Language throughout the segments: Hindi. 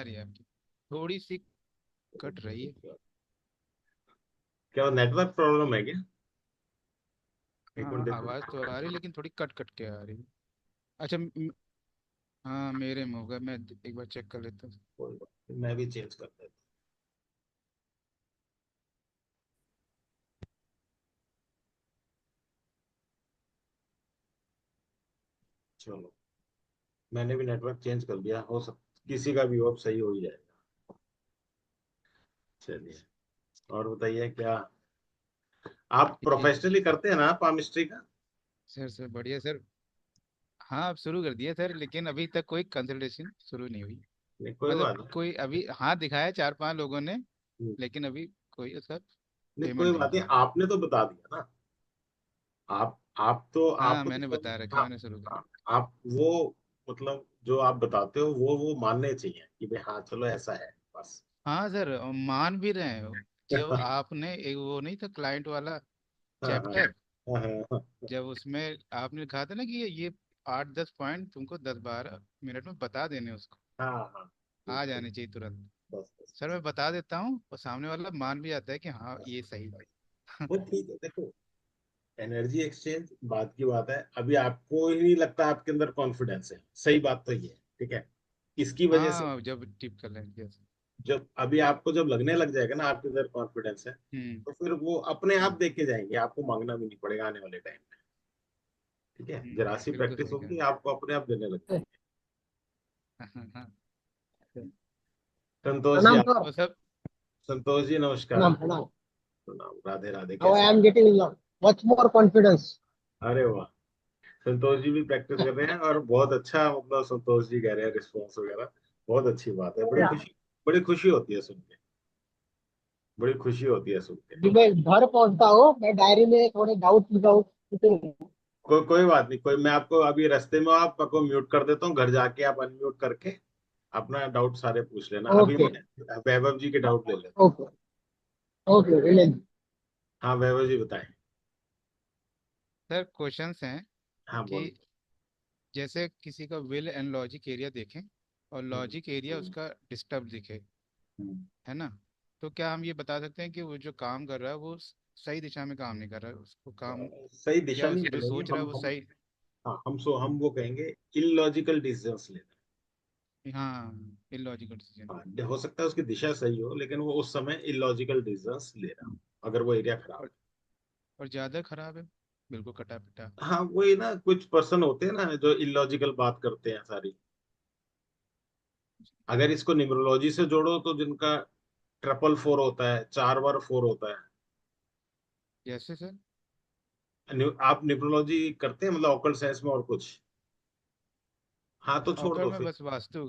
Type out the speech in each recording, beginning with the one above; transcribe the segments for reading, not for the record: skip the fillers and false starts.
रही है आपकी, थोड़ी सी कट रही है। क्या नेटवर्क प्रॉब्लम है क्या? एक हाँ मिनट देखो। आवाज तो आ रही, लेकिन थोड़ी कट कट के आ रही है। अच्छा हाँ मेरे में होगा, मैं एक बार चेक कर लेता हूँ। कोई बात नहीं, मैं भी चेंज कर देता हूँ। चलो, मैंने भी नेटवर्क चेंज कर दिया, हो सक किसी का भी हो, अब सही हो ही जाएगा। चलिए, और बताइए क्या आप ठीक। प्रोफेशनली करते हैं ना पामिस्ट्री का? सर बढ़िया सर। हाँ अब शुरू कर दिया सर, लेकिन अभी तक कोई कंसल्टेशन शुरू नहीं हुई। नहीं कोई मतलब बात कोई अभी हाथ दिखाया चार पांच लोगों ने, नहीं। लेकिन अभी कोई उसका नहीं कोई पेमेंट नहीं बात नहीं, दिया। आपने तो बता दिया ना। हाँ आपको तो मैंने सब। बता रखा, हाँ, मैंने शुरू कर हाँ, आप वो मतलब जो आप बताते हो वो मानने चाहिए कि भाई हाँ चलो ऐसा है बस। हाँ सर मान भी रहे हो। जो आपने एक वो नहीं था क्लाइंट वाला हाँ, हाँ, चैप्टर, हाँ, हाँ, हाँ, जब उसमें आपने कहा था ना कि ये 8-10 पॉइंट तुमको 10-12 मिनट में बता देने उसको, हाँ, हाँ, ठीक आ ठीक। जाने चाहिए तुरंत। बस बस सर बस। मैं बता देता हूँ और सामने वाला मान भी जाता है कि हाँ बस, ये सही है। वो ठीक है, देखो एनर्जी एक्सचेंज बात की बात है, अभी आपको ही नहीं लगता आपके अंदर कॉन्फिडेंस है, सही बात तो ये है, ठीक है। इसकी वजह से हाँ जब टिप कर लेंगे yes। जब अभी आपको जब लगने लग जाएगा ना आपके अंदर कॉन्फिडेंस है, हम्म। तो फिर वो अपने आप देखे जाएंगे, आपको मांगना भी नहीं पड़ेगा आने वाले टाइम में। ठीक है, जरा सी बिल्कुल प्रैक्टिस सही कहा। होगी आपको अपने आप देने लग जाएंगे। हाँ हाँ हाँ। संतोष जी प्रणाम आप। सर। वो सब। संतोष जी नमस्कार। प्रणाम प्रणाम। प्रणाम, राधे राधे, नाउ कैसे आई हैं? Am getting much more confidence. अरे वाह, संतोष जी भी प्रैक्टिस कर रहे हैं और बहुत अच्छा, मतलब संतोष जी कह रहे हैं रिस्पॉन्स वगैरह। बहुत अच्छी बात है, या बड़ी खुशी होती है सुन के, बड़ी खुशी होती है सुन के। जब मैं घर पहुंचता हूँ मैं डायरी में थोड़े डाउट लिखा हूँ। कोई बात नहीं, कोई मैं आपको अभी रास्ते में आप आपको म्यूट कर देता हूँ, घर जाके आप अनम्यूट करके अपना डाउट सारे पूछ लेना, अभी ओके मैं वैभव जी के डाउट ले लेता हूँ। Okay okay village. हाँ वैभव जी बताएं। सर क्वेश्चंस हैं हाँ कि बोलो। जैसे किसी का विल एंड लॉजिक एरिया देखें और हम्म, लॉजिक एरिया उसका डिस्टर्ब दिखे, हम्म। है ना, तो क्या हम ये बता सकते हैं कि वो जो काम कर रहा है वो सही दिशा में काम नहीं कर रहा है, उसको काम, सही दिशा या नहीं जो बोलेंगे सोच रहा है हम वो हम सही। हाँ हम वो कहेंगे इलॉजिकल डिसीजंस लेना। हाँ इलॉजिकल डिसीजन। हाँ, हो सकता है उसकी दिशा सही हो लेकिन वो उस समय इलॉजिकल डिसीजंस ले रहा हो, अगर वो एरिया खराब और है। और ज्यादा खराब है, बिल्कुल कटा पिटा। हाँ वही ना, कुछ पर्सन होते हैं ना जो इलॉजिकल बात करते हैं सारी। अगर इसको न्यूमरोलॉजी से जोड़ो तो जिनका 444 होता है, 4 बार 4 होता है। जैसे सर। आप न्यूमरोलॉजी करते हैं मतलब ऑकल्ट साइंस में और कुछ? हाँ तो छोड़ ऑकर दो में फिर। बस वास्तु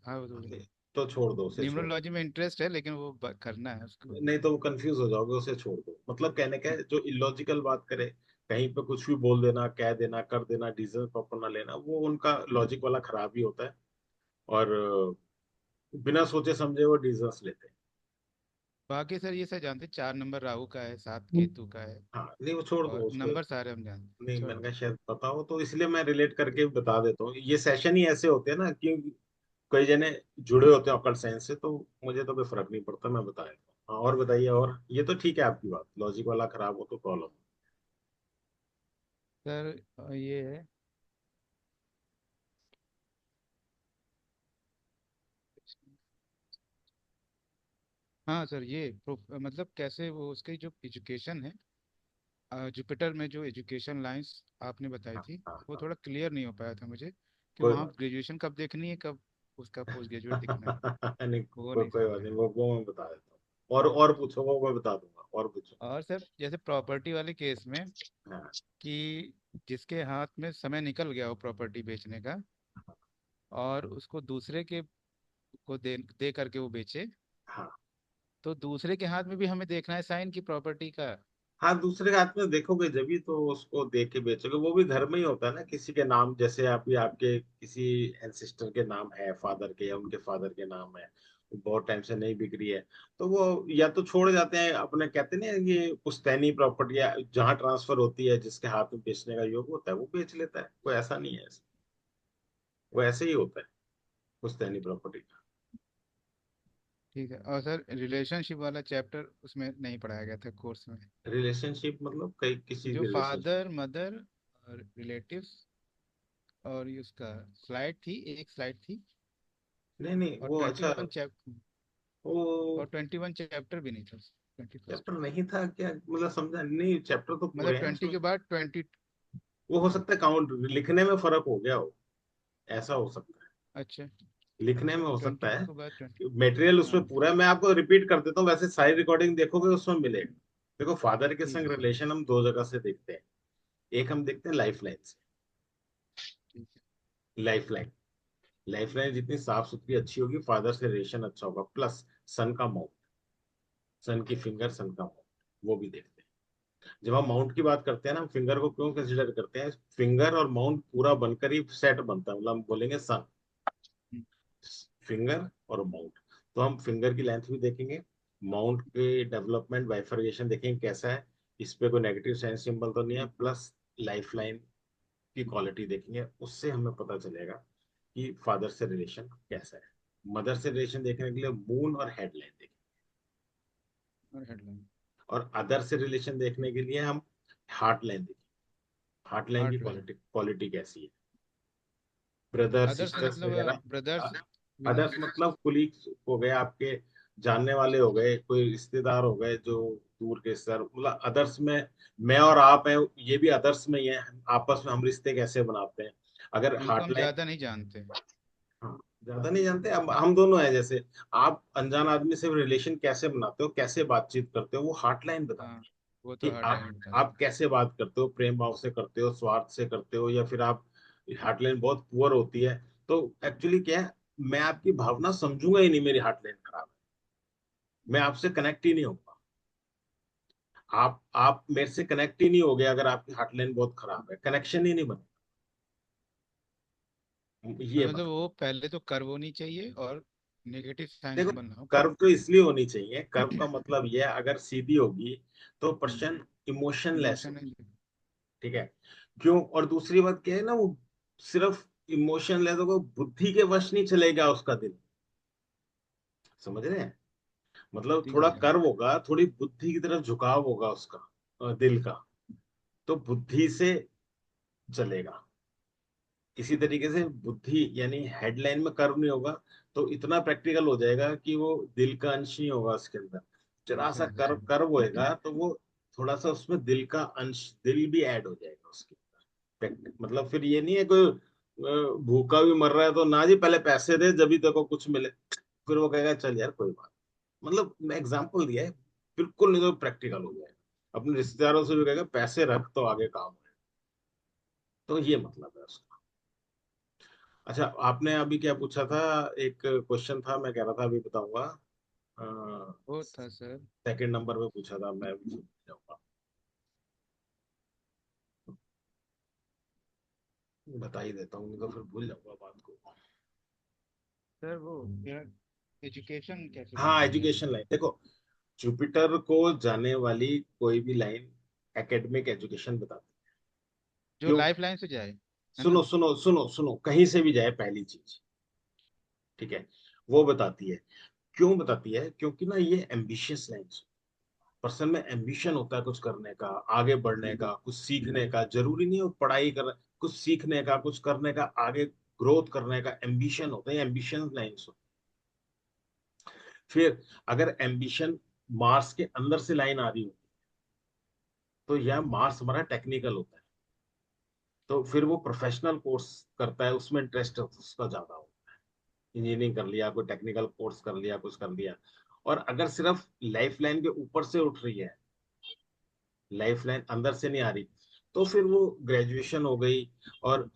हाँ वो तो। तो छोड़ दो, उसे छोड़ दो। न्यूमरोलॉजी में इंटरेस्ट है, लेकिन वो करना है उसको। नहीं तो वो कंफ्यूज हो जाओगे, उसे छोड़ दो। मतलब कहने का है जो इलॉजिकल बात करे, कहीं पे कुछ भी बोल देना, कह देना, कर देना, डिसीजन प्रॉपर ना लेना, वो उनका लॉजिक वाला खराब ही होता है। और बिना सोचे समझे वो डिसीजंस लेते हैं। बाकी सर ये सब जानते हैं, 4 नंबर राहु का है, 7 केतु का है, हाँ नहीं वो छोड़ दो और उसको। नंबर सारे हम जानते हैं, नहीं छोड़ मैंने दो। कहा शायद पता हो, तो इसलिए मैं रिलेट करके बता देता हूँ, ये सेशन ही ऐसे होते हैं ना, क्योंकि कई जने जुड़े होते हैं ऑकल्ट साइंस से, तो मुझे तो कोई फर्क नहीं पड़ता, मैं बता देता हूँ। हाँ, और बताइए, और ये तो ठीक है आपकी बात, लॉजिक वाला खराब हो तो प्रॉब्लम। सर ये है। हाँ सर ये मतलब कैसे वो उसकी जो एजुकेशन है, जुपिटर में जो एजुकेशन लाइंस आपने बताई हाँ, थी, हाँ, वो हाँ, थोड़ा क्लियर नहीं हो पाया था मुझे कि कोई वहाँ बात ग्रेजुएशन कब देखनी है, कब उसका पोस्ट ग्रेजुएट दिखना है, नहीं, वो नहीं कोई समझ बात में नहीं, आया। वो मैं बता देता हूँ। और पूछो, वो मैं बता दूंगा, और पूछो। और सर जैसे प्रॉपर्टी वाले केस में हाँ, कि जिसके हाथ में समय निकल गया हो प्रॉपर्टी बेचने का, और उसको दूसरे के को दे करके वो बेचे, हाँ, तो दूसरे के हाथ में भी हमें देखना है साइन की प्रॉपर्टी का। हाँ, दूसरे के हाथ में देखोगे जब भी तो उसको देख के बेचोगे, वो भी घर में ही होता है ना, किसी के नाम, जैसे अभी आपके किसी एंसिस्टर के नाम है, फादर के या उनके फादर के नाम है, वो बहुत टाइम से नहीं बिक रही है, तो वो या तो छोड़ जाते हैं अपने, कहते हैं ना ये पुश्तैनी प्रॉपर्टी, या जहाँ ट्रांसफर होती है जिसके हाथ में बेचने का योग होता है वो बेच लेता है, वो ऐसा नहीं है, वो ऐसे ही होता है पुश्तैनी प्रॉपर्टी का। ठीक है। और सर रिलेशनशिप वाला चैप्टर उसमें नहीं पढ़ाया गया था कोर्स में। रिलेशनशिप मतलब कई किसी जो की रिलेशनशिप? फादर मदर और रिलेटिव्स, और ये उसका स्लाइड थी, एक स्लाइड थी। नहीं नहीं, और वो ट्वेंटी अच्छा, वन चैप्टर, वो और 21 चैप्टर भी नहीं था, 21st। चैप्टर नहीं था क्या, मतलब समझा नहीं, चैप्टर तो मतलब पूरे हैं 20 उसमें। के बाद 20। वो हो सकता है काउंट लिखने में फर्क हो गया हो, ऐसा हो सकता है। अच्छा। लिखने में हो सकता 22 है। के बाद 20। मटेरियल हाँ। उसमें पूरा है, मैं आपको रिपीट कर देता हूँ, वैसे सारी रिकॉर्डिंग देखोगे उसमें मिलेगा। देखो, फादर के ठीक संग है सर। रिलेशन हम दो जगह से देखते हैं। एक हम देखते हैं लाइफ लाइन से। ठीक है। लाइफ लाइन, लाइफ लाइन जितनी साफ सुथरी अच्छी होगी, फादर से रिलेशन अच्छा होगा, प्लस सन का माउंट, सन की फिंगर, सन का माउंट, वो भी देखते हैं। जब हम माउंट की बात करते हैं ना, हम फिंगर को क्यों कंसिडर करते हैं, फिंगर और माउंट पूरा बनकर ही सेट बनता है, मतलब हम बोलेंगे सन, हम्म, फिंगर और माउंट। तो हम फिंगर की लेंथ भी देखेंगे, माउंट के डेवलपमेंट बाइफरगेशन देखेंगे कैसा है, इस पे कोई नेगेटिव साइन सिंबल तो नहीं है, प्लस लाइफ लाइन की क्वालिटी देखेंगे, उससे हमें पता चलेगा कि फादर से रिलेशन कैसा है। मदर से रिलेशन देखने के लिए मून और हेडलाइन देखेंगे, और हेडलाइन। और अदर से रिलेशन देखने के लिए हम हार्ट लाइन देखेंगे, हार्ट लाइन की हार्ट लाइन। क्वालिटी क्वालिटी कैसी है, ब्रदर अदर्स सिस्टर्स मतलब वगैरह। Brothers others means. मतलब कुलीग्स हो गए आपके, जानने वाले हो गए, कोई रिश्तेदार हो गए जो दूर के रिश्तेदार, मतलब अदर्स में मैं और आप हैं, ये भी अदर्स में ही है। आपस में हम रिश्ते कैसे बनाते हैं, अगर जिनको हम हार्टलाइन। ज़्यादा नहीं जानते। हाँ, ज्यादा नहीं जानते, हम दोनों हैं, जैसे आप अनजान आदमी से रिलेशन कैसे बनाते हो, कैसे बातचीत करते हो, वो हार्टलाइन बताती हाँ, है वो तो कि हार्ट लाइन बताते आप कैसे बात करते हो, प्रेम भाव से करते हो, स्वार्थ से करते हो, या फिर आप, हार्टलाइन बहुत पुअर होती है, तो एक्चुअली क्या है, मैं आपकी भावना समझूंगा ही नहीं, मेरी हार्टलाइन खराब है, मैं आपसे कनेक्ट ही नहीं होऊंगा। आप मेरे से कनेक्ट ही नहीं हो गए अगर आपकी हार्टलाइन बहुत खराब है, कनेक्शन ही नहीं बना, ये मतलब मतलब। वो पहले तो कर्व होनी चाहिए और नेगेटिव साइन देखो, सिंबल ना हो कर्व कभी। तो इसलिए होनी चाहिए, कर्व का मतलब ये है, अगर सीधी होगी तो पर्सन इमोशनलेस इमोशन हो, नहीं। ठीक है। क्यों, और दूसरी बात क्या है ना, वो सिर्फ इमोशनलेस होगा, बुद्धि के वश नहीं चलेगा उसका दिल, समझ रहे हैं, मतलब बुद्धि थोड़ा नहीं कर्व जाएगा। होगा, थोड़ी बुद्धि की तरफ झुकाव होगा उसका, दिल का, तो बुद्धि से चलेगा। इसी तरीके से बुद्धि यानी हेडलाइन में कर्व नहीं होगा, तो इतना प्रैक्टिकल हो जाएगा कि वो दिल का अंश नहीं होगा उसके अंदर, दिल जरा का सा कर्व अंश। कर्व होएगा तो वो थोड़ा सा उसमें दिल का अंश, दिल भी ऐड हो जाएगा उसके अंदर। मतलब फिर ये नहीं है कोई भूखा भी मर रहा है तो ना जी पहले पैसे दे जब भी तेरे को कुछ मिले, फिर वो कहेगा चल यार कोई बात, मतलब मैं एग्जाम्पल दिया है, बिल्कुल नहीं तो प्रैक्टिकल हो जाएगा, अपने रिश्तेदारों से भी कहेगा पैसे रख तो आगे काम है, तो ये मतलब है उसका। अच्छा, आपने अभी क्या पूछा था, एक क्वेश्चन था, मैं कह रहा था अभी बताऊंगा। वो था सर। सेकंड नंबर पे पूछा था, मैं अभी भूल जाऊंगा, बता ही देता हूँ, नहीं तो फिर भूल जाऊंगा बात को। सर वो एजुकेशन कैसे हाँ, बनती है। एजुकेशन लाइन देखो, जुपिटर को जाने वाली कोई भी लाइन एकेडमिक एजुकेशन बताती है। जो क्यों, लाइफ लाइन से जाए, है सुनो ना। सुनो सुनो सुनो, कहीं से भी जाए पहली चीज, ठीक है, वो बताती है। क्यों बताती है, क्योंकि ना ये एम्बिशियस लाइन्स, पर्सन में एम्बिशन होता है कुछ करने का, आगे बढ़ने का, कुछ सीखने का, जरूरी नहीं है वो पढ़ाई कर, कुछ सीखने का, कुछ करने का, आगे ग्रोथ करने का एम्बिशन होता है, एम्बिशन लाइन्स होता है। फिर अगर एम्बिशन मार्स के अंदर से लाइन आ रही हो, तो यह मार्स हमारा टेक्निकल होता है, तो फिर वो प्रोफेशनल कोर्स करता है, उसमें इंटरेस्ट उसका ज्यादा होता है, इंजीनियरिंग कर लिया, कोई टेक्निकल कोर्स कर लिया, कुछ कर लिया। और अगर सिर्फ लाइफ लाइन के ऊपर से उठ रही है, लाइफ लाइन अंदर से नहीं आ रही, तो फिर वो ग्रेजुएशन हो गई, और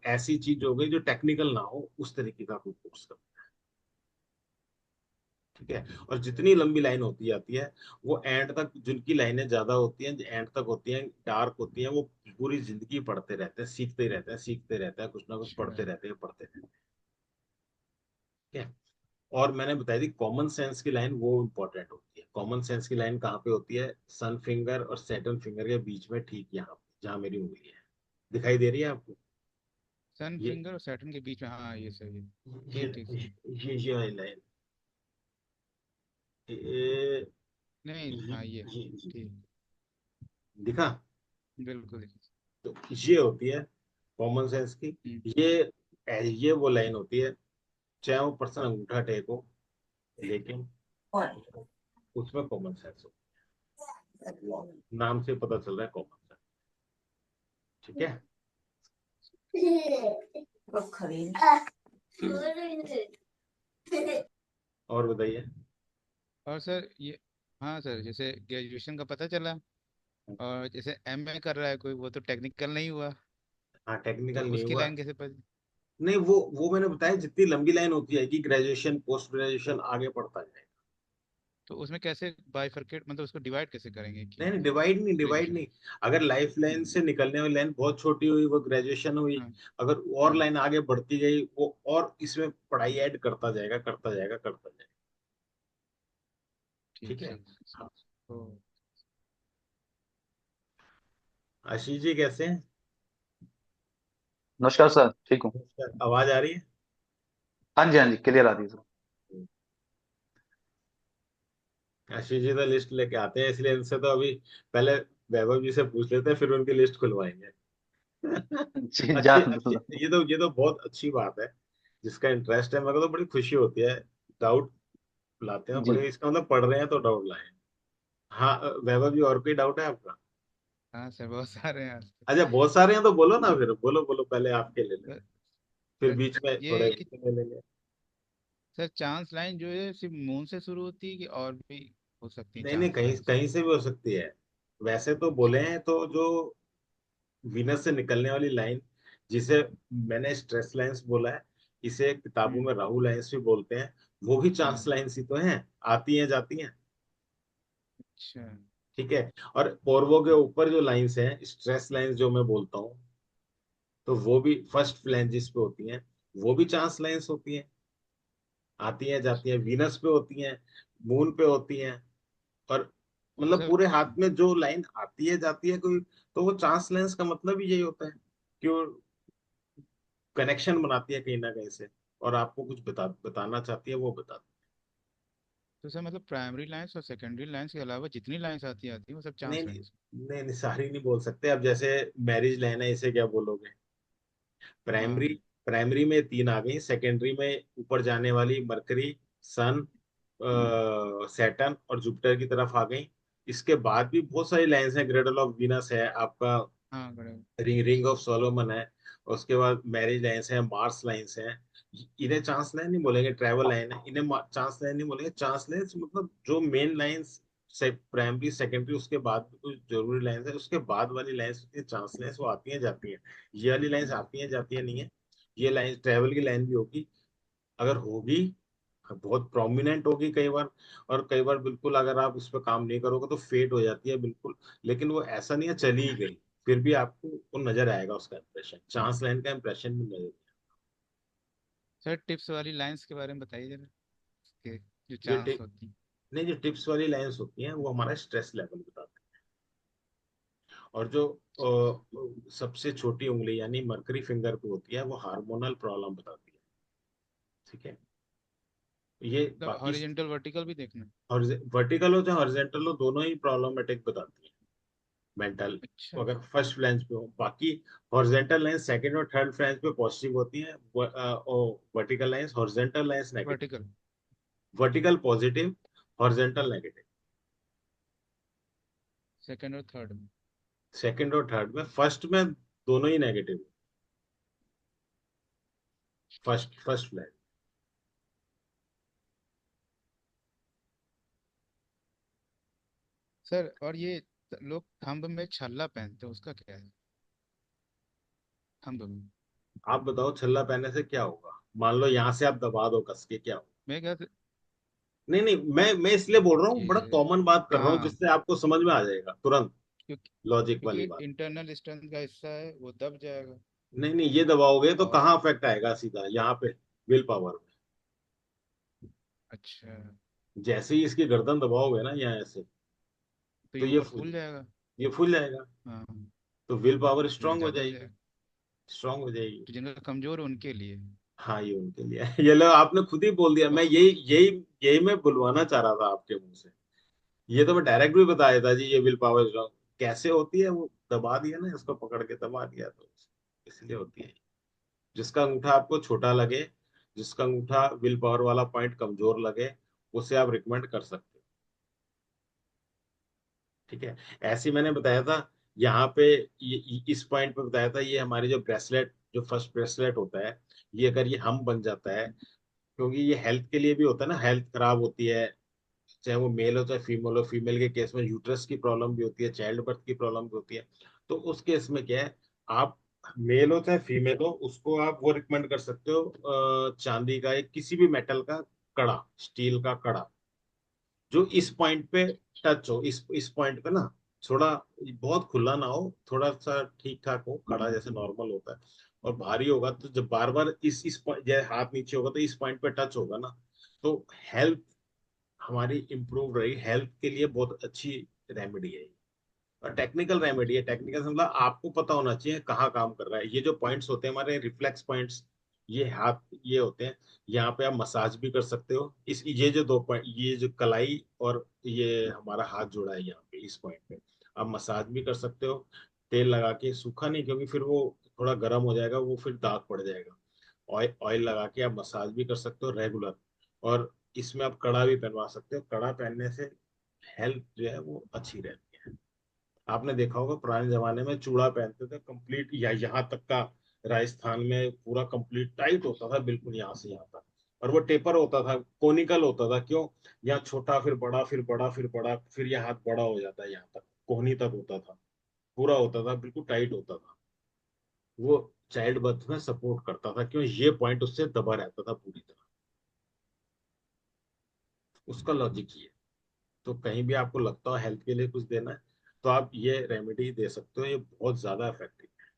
ऐसी चीज हो गई जो टेक्निकल ना हो, उस तरीके का कोई कोर्स कर, ठीक है। और जितनी लंबी लाइन होती जाती है, वो एंड तक, जिनकी लाइनें ज्यादा होती हैं, एंड तक होती हैं, डार्क होती हैं, वो पूरी जिंदगी पढ़ते रहते हैं, सीखते ही रहते हैं, सीखते रहते हैं, कुछ ना कुछ अच्छा। पढ़ते रहते हैं, पढ़ते रहते हैं, ठीक है। और मैंने बताई थी कॉमन सेंस की लाइन, वो इंपॉर्टेंट होती है। कॉमन सेंस की लाइन कहाँ पे होती है, सन फिंगर और सैटर्न फिंगर के बीच में, ठीक यहाँ पे जहाँ मेरी उंगली है, दिखाई दे रही है आपको, सन ये फिंगर और सैटर्न के बीच में, हाँ ये सही है। ये ठीक ठीक सर। ये लाइन, ये, नहीं, हाँ ये। ये ठीक। दिखा। बिल्कुल। तो ये होती है कॉमन सेंस की। हम्म। ये वो लाइन होती है, चाहे वो पर्सन अंगूठा टेको, लेकिन उसमें कॉमन सेंस हो। नाम से पता चल रहा है कॉमन सेंस। ठीक है। और बताइए। और सर ये, हाँ सर, जैसे ग्रेजुएशन का पता चला, और जैसे एमए कर रहा है कोई, वो तो टेक्निकल नहीं हुआ, हाँ, तो टेक्निकल नहीं उसकी हुआ। लाइन कैसे पता? नहीं, वो मैंने बताया, जितनी लंबी लाइन होती है कि ग्रेजुएशन पोस्ट ग्रेजुएशन आगे पढ़ता जाए। तो उसमें कैसे बाइफरकेट, मतलब उसको डिवाइड कैसे करेंगे नहीं कि नहीं, डिवाइड नहीं, डिवाइड ग्रेजुएशन? नहीं। अगर लाइफ लाइन से निकलने वाली लाइन बहुत छोटी हुई, वो ग्रेजुएशन हुई। हाँ। अगर और हाँ। लाइन आगे बढ़ती गई, वो और इसमें पढ़ाई ऐड करता जाएगा, करता जाएगा, करता जाएगा। ठीक ठीक है। सर। हाँ। तो आशीष जी कैसे हैं? नमस्कार सर, ठीक हूँ। आवाज आ रही है? हाँ जी, हाँ जी, क्लियर आ रही है सर। आशीष जी तो लिस्ट लेके आते हैं, इसलिए इनसे तो अभी पहले वैभव जी से पूछ लेते हैं, फिर उनकी लिस्ट खुलवाएंगे। जी, अच्छी जान दो अच्छी, सर। ये तो बहुत अच्छी बात है। जिसका इंटरेस्ट है, मेरे को तो बड़ी खुशी होती है। डाउट लाते हैं जी। बड़े, इसका मतलब पढ़ रहे हैं तो डाउट लाए। हाँ, वैभव जी और कोई डाउट है आपका? हाँ सर, बहुत सारे हैं आज तो। अच्छा, बहुत सारे हैं तो बोलो ना, फिर बोलो बोलो, पहले आपके ले लेते सर, हैं। फिर सर, बीच में ये थोड़े है कि इनके ले लेंगे। सर, चांस लाइन जो है सिर्फ मून से शुरू होती है कि और भी हो सकती है नहीं नहीं, चांस कहीं लाइंस? कहीं से भी हो सकती है। वैसे तो बोले अच्छा। हैं तो जो वीनस से निकलने वाली लाइन, जिसे मैंने स्ट्रेस लाइंस बोला है, इसे किताबों हम्म। में राहु लाइंस भी बोलते हैं। वो भी चांस हाँ। लाइंस ही तो हैं, आती हैं जाती हैं। अच्छा। ठीक है। और पोर्वो के ऊपर जो लाइंस हैं, स्ट्रेस लाइंस जो मैं बोलता हूँ, तो वो भी फर्स्ट फ्लैंजिस पे होती हैं। वो भी चांस लाइंस होती हैं, आती हैं जाती हैं, वीनस पे होती हैं, मून पे होती हैं। और तो मतलब सर, पूरे हाथ में जो लाइन आती है जाती है कोई, तो वो चांस लाइंस का मतलब ही यही होता है कि वो कनेक्शन बनाती है कहीं ना कहीं से, और आपको कुछ बताना चाहती है, वो बताती तो सर मतलब प्राइमरी लाइंस और सेकेंडरी लाइंस के अलावा जितनी लाइंस आती है वो सब है। नहीं चांस नहीं, लाइंस? नहीं नहीं, सारी नहीं बोल सकते। अब जैसे मैरिज लाइन है, इसे क्या बोलोगे? प्राइमरी, हाँ। प्राइमरी में तीन आ गई, सेकेंडरी में ऊपर जाने वाली मरकरी, सन, सैटर्न और जुपिटर की तरफ आ गई। इसके बाद भी बहुत सारी लाइंस हैं, ग्रेडल ऑफ वीनस है आपका, हाँ बड़े। रिंग ऑफ सोलोमन है। उसके बाद मैरिज लाइंस है, मार्स लाइंस है। इन्हें चांस लाइन नहीं बोलेंगे, ट्रैवल लाइन है, इन्हें चांस लाइन नहीं बोलेंगे। चांस लाइंस मतलब जो मेन लाइंस से प्राइमरी सेकेंडरी, उसके बाद भी कुछ जरूरी लाइंस है, उसके बाद वाली लाइंस चांस लाइंस, वो आती हैं जाती हैं। ये वाली लाइंस आती हैं जाती हैं नहीं है। ये लाइन ट्रैवल की लाइन भी होगी, अगर होगी बहुत प्रोमिनेंट होगी कई बार। और कई बार बिल्कुल अगर आप उस पर काम नहीं करोगे तो फेड हो जाती है बिल्कुल। लेकिन वो ऐसा नहीं है चली ही गई, फिर भी आपको वो नजर आएगा, उसका इंप्रेशन, चांस लाइन का इंप्रेशन भी नजर। सर टिप्स वाली लाइंस के बारे में बताइए जरा, कि जो जो चांस टिप होती नहीं, जो टिप्स वाली लाइंस होती हैं वो हमारा स्ट्रेस लेवल बताते हैं। और जो सबसे छोटी उंगली यानी मरकरी फिंगर पे होती है, वो हार्मोनल प्रॉब्लम बताती है। ठीक है। ये मतलब बाकी हॉरिजेंटल वर्टिकल भी देखना? वर्टिकल हो चाहे हॉरिजेंटल हो, दोनों ही प्रॉब्लमेटिक बताती है मेंटल। अच्छा। अगर फर्स्ट फ्लैंज पे हो, बाकी हॉरिजेंटल लाइंस सेकंड और थर्ड फ्लैंज पे पॉजिटिव होती हैं, vertical lines, horizontal lines negative. Vertical. Vertical positive, horizontal negative. Second और थर्ड में? सेकंड और थर्ड में, फर्स्ट में दोनों ही नेगेटिव। First flange. सर, और ये लोग थंब में छल्ला पहनते हैं, उसका क्या है? थंब में? आप बताओ, छल्ला पहनने से क्या होगा? मान लो यहाँ से आप दबा दो कस के, क्या होगा? मैं क्या? नहीं नहीं, मैं इसलिए बोल रहा हूँ, बड़ा ये, कॉमन बात कर रहा हूँ हाँ, जिससे आपको समझ में आ जाएगा तुरंत, क्योंकि लॉजिक वाली क्योंकि बात। इंटरनल स्ट्रेंथ का हिस्सा है, वो दब जाएगा। नहीं नहीं, ये दबाओगे तो और कहाँ अफेक्ट आएगा? सीधा यहाँ पे, विल पावर। अच्छा, जैसे ही इसकी गर्दन दबाओगे ना यहाँ ऐसे, तो तो ये ये ऊपर फूल जाएगा। ये फूल जाएगा। हाँ, तो विल पावर थोड़ा स्ट्रांग हो ज्यादा हो जाएगी, जाएगा। स्ट्रांग हो जाएगी। तो जिनका कमजोर है उनके लिए। हाँ ये उनके लिए है। ये लो आपने खुद ही बोल दिया, मैं यही यही यही मैं बुलवाना चाह रहा था आपके मुंह से। ये तो मैं डायरेक्ट भी बताया था जी, ये विल पावर कैसे होती है, वो दबा दिया ना, इसको पकड़ के दबा दिया तो इसलिए होती है। जिसका अंगूठा आपको छोटा लगे, जिसका अंगूठा विल पावर वाला पॉइंट कमजोर लगे, उसे आप रिकमेंड कर सकते हो। ठीक है, ऐसे ही मैंने बताया था यहाँ पे, इस पॉइंट पे बताया था, ये हमारी जो ब्रेसलेट, जो फर्स्ट ब्रेसलेट होता है, ये अगर ये हम बन जाता है, क्योंकि ये हेल्थ के लिए भी होता है ना, हेल्थ खराब होती है, चाहे वो मेल हो चाहे फीमेल हो, फीमेल के केस में यूट्रस की प्रॉब्लम भी होती है, चाइल्ड बर्थ की प्रॉब्लम भी होती है। तो उस केस में क्या है, आप मेल हो चाहे फीमेल हो, उसको आप वो रिकमेंड कर सकते हो, चांदी का एक किसी भी मेटल का कड़ा, स्टील का कड़ा, जो इस पॉइंट पे टच हो, इस पॉइंट पे ना, थोड़ा बहुत खुला ना हो, थोड़ा सा ठीक ठाक हो, कड़ा जैसे नॉर्मल होता है, और भारी होगा तो जब बार बार इस point, जैसे हाथ नीचे होगा तो इस पॉइंट पे टच होगा ना, तो हेल्थ हमारी इंप्रूव रही, हेल्थ के लिए बहुत अच्छी रेमेडी है ये। और टेक्निकल रेमेडी है, टेक्निकल मतलब आपको पता होना चाहिए कहाँ काम कर रहा है। ये जो पॉइंट्स होते हैं हमारे रिफ्लेक्स पॉइंट्स, ये हाथ, ये होते हैं, यहाँ पे आप मसाज भी कर सकते हो, इस ये जो दो पॉइंट, ये जो कलाई और ये हमारा हाथ जुड़ा है यहाँ पे, इस पॉइंट पे आप मसाज भी कर सकते हो, तेल लगा के, सूखा नहीं क्योंकि फिर वो थोड़ा गर्म हो जाएगा, वो फिर दाग पड़ जाएगा। ऑयल ऑयल लगा के आप मसाज भी कर सकते हो रेगुलर। और इसमें आप कड़ा भी पहनवा सकते हो, कड़ा पहनने से हेल्थ जो है वो अच्छी रहती है। आपने देखा होगा पुराने जमाने में चूड़ा पहनते थे कंप्लीट, या यहाँ तक का, राजस्थान में पूरा कंप्लीट टाइट होता था बिल्कुल यहाँ से यहाँ तक, और वो टेपर होता था, कोनिकल होता था, क्यों, यहाँ छोटा फिर बड़ा फिर बड़ा फिर बड़ा, फिर ये हाथ बड़ा हो जाता है, यहाँ तक कोहनी तक होता था, पूरा होता था, बिल्कुल टाइट होता था। वो चाइल्ड बर्थ में सपोर्ट करता था, क्यों, ये पॉइंट उससे दबा रहता था पूरी तरह। उसका लॉजिक ये है। तो कहीं भी आपको लगता हो हेल्थ के लिए कुछ देना है, तो आप ये रेमेडी दे सकते हो, ये बहुत ज्यादा इफेक्टिव है।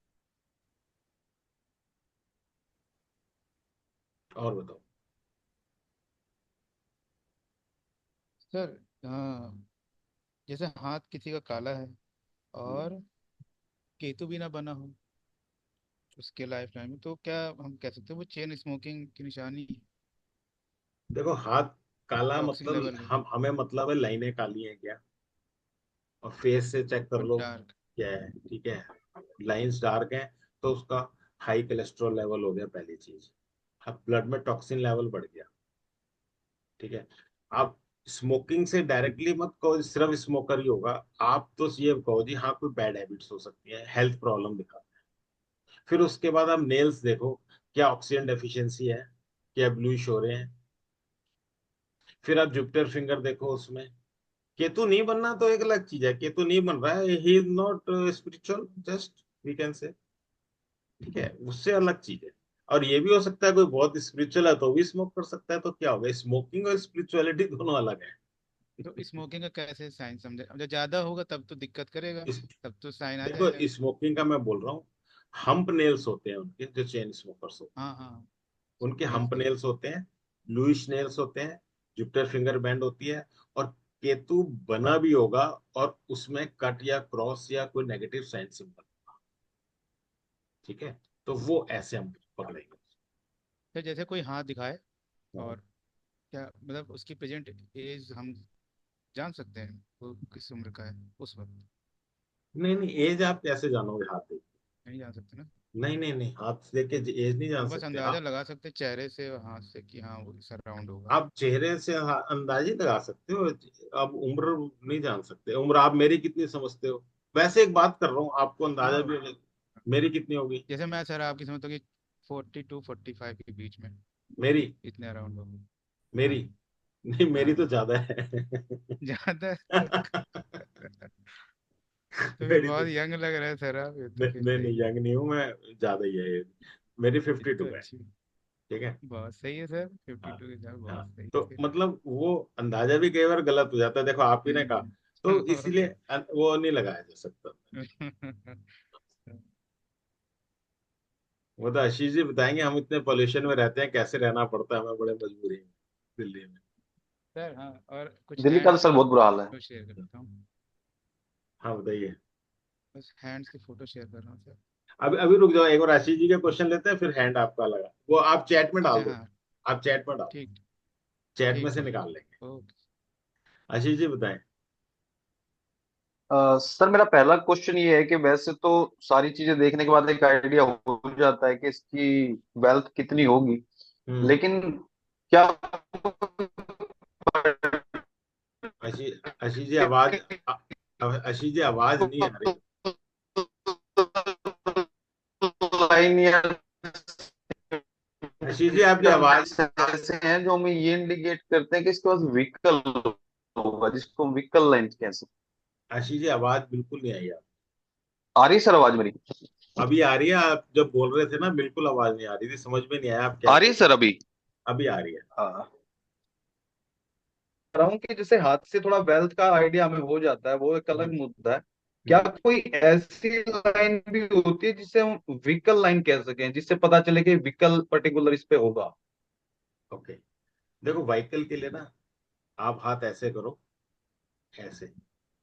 और बताओ। सर, हाँ, जैसे हाथ किसी का काला है हम्म। और केतु भी ना बना हो उसके लाइफ टाइम में, तो क्या हम कह सकते हैं वो चेन स्मोकिंग की निशानी है? देखो हाथ काला टॉक्सिन मतलब, लेवल है हम हमें मतलब है लाइनें काली हैं क्या, और फेस से चेक कर और लो डार्क। क्या है, ठीक है, लाइंस डार्क हैं, तो उसका हाई कोलेस्ट्रॉल लेवल हो गया पहली चीज, अब ब्लड में टॉक्सिन लेवल बढ़ गया। ठीक है, आप स्मोकिंग से डायरेक्टली मत कहो सिर्फ स्मोकर ही होगा, आप तो ये कहो जी हाँ कोई बैड हैबिट्स हो सकती है, हेल्थ प्रॉब्लम दिखा। फिर उसके बाद आप नेल्स देखो, क्या ऑक्सीजन डेफिशिएंसी है, क्या ब्लूइश हो रहे हैं। फिर आप जुपिटर फिंगर देखो, उसमें केतु नहीं बनना तो एक अलग चीज है, केतु नहीं बन रहा है, he is not spiritual, just we can say, ठीक है, उससे अलग चीज है। और ये भी हो सकता है कोई बहुत स्पिरिचुअल है तो भी स्मोक कर सकता है, तो क्या होगा, स्मोकिंग और स्पिरिचुअलिटी दोनों अलग है। तो स्मोकिंग का कैसे साइन समझे? अब जब ज्यादा होगा तब तो दिक्कत करेगा, इस, तब तो साइन आ देखो जाएगा। स्मोकिंग का मैं बोल रहा हूँ, हम्प नेल्स होते हैं उनके, जो चेन स्मोकर्स होते हाँ हाँ, हैं उनके हम्प बिल्कुल। नेल्स होते हैं, लुइस नेल्स होते हैं, जुपिटर फिंगर बैंड होती है, और केतु बना भी होगा, और उसमें कट या क्रॉस या कोई नेगेटिव साइन सिंबल, ठीक है, तो वो ऐसे हम पकड़ेंगे। फिर जैसे कोई हाथ दिखाए हाँ। और क्या मतलब उसकी प्रेजेंट एज हम जान सकते हैं वो किस उम्र का है उस वक्त? नहीं नहीं, एज आप कैसे जानोगे हाथ देख नहीं जान सकते ना? के? नहीं नहीं नहीं, हाथ देख के एज नहीं जान हम बस सकते अंदाजा आप। लगा सकते हैं चेहरे से और हाथ से कि हाँ वो इस अराउंड होगा। आप चेहरे से अंदाजे लगा सकते हो, अब उम्र नहीं जान सकते, उम्र आप मेरी कितनी समझते हो, वैसे एक बात कर रहा हूँ, आपको अंदाजा हाँ, भी मेरी कितनी होगी, जैसे मैं सर आपकी समझता हूँ कि 42-45 के बीच में, मेरी इतने अराउंड होगी। मेरी हाँ नहीं, मेरी तो हाँ। ज्यादा है। ज्यादा? तो फिर मेरी तो बहुत यंग लग रहा है सर आप, ये तो फिर नहीं नहीं, सही है। यंग नहीं हूँ मैं, ज्यादा ही है, मेरी ये 52 तो है। अच्छी, ठीक है। बहुत सही है सर, हाँ 52 के साथ बहुत हाँ, सही है तो फिर। मतलब वो अंदाजा भी कई बार गलत हो जाता है, देखो आप ही ने कहा, तो इसीलिए वो नहीं लगाया जा सकता। वो तो आशीष जी बताएंगे, हम इतने पोल्यूशन में रहते हैं, कैसे रहना पड़ता है हमें, बड़े मजबूरी में दिल्ली में। सर हाँ, और कुछ दिल्ली का तो हैंड्स सर की बहुत बुरा हाल है। फोटो शेयर करता हूँ। हाँ बताइए। बस हैंड्स की फोटो शेयर कर रहा हूँ सर। अभी अभी रुक जाओ, एक बार आशीष जी के क्वेश्चन लेते हैं, फिर हैंड आपका लगा, वो आप चैट में डाल अच्छा दो। हाँ। आप चैट में डालो, ठीक। चैट में ठीक से ठीक। निकाल लेंगे। ओके। आशीष जी बताएं। सर मेरा पहला क्वेश्चन ये है कि वैसे तो सारी चीजें देखने के बाद एक आइडिया हो जाता है कि इसकी वेल्थ कितनी होगी, हम्म। लेकिन क्या आशीष जी आवाज, आशीष जी आवाज नहीं आ रही। लाइन या आशीष जी आपकी आवाज ऐसे हैं जो हमें ये इंडिकेट करते हैं कि इसके पास व्हीकल होगा, जिसको व्हीकल लाइन कह सकते आशीष जी आवाज बिल्कुल नहीं आई आप। हैं। आ रही है सर आवाज मेरी? अभी आ रही है, आप जब बोल रहे थे ना बिल्कुल आवाज नहीं आ रही थी, समझ में नहीं आया आप क्या आ रही बोल है सर अभी? रहे। अभी आ रही है। हाँ, कह रहा हूँ कि जैसे हाथ से थोड़ा वेल्थ का आइडिया हमें हो जाता है, वो एक अलग हम्म। मुद्दा है। क्या हम्म। कोई ऐसी लाइन भी होती है जिसे हम व्हीकल लाइन कह सकें, जिससे पता चले कि व्हीकल पर्टिकुलर इस पे होगा? ओके, देखो व्हीकल के लिए ना, आप हाथ ऐसे करो, ऐसे।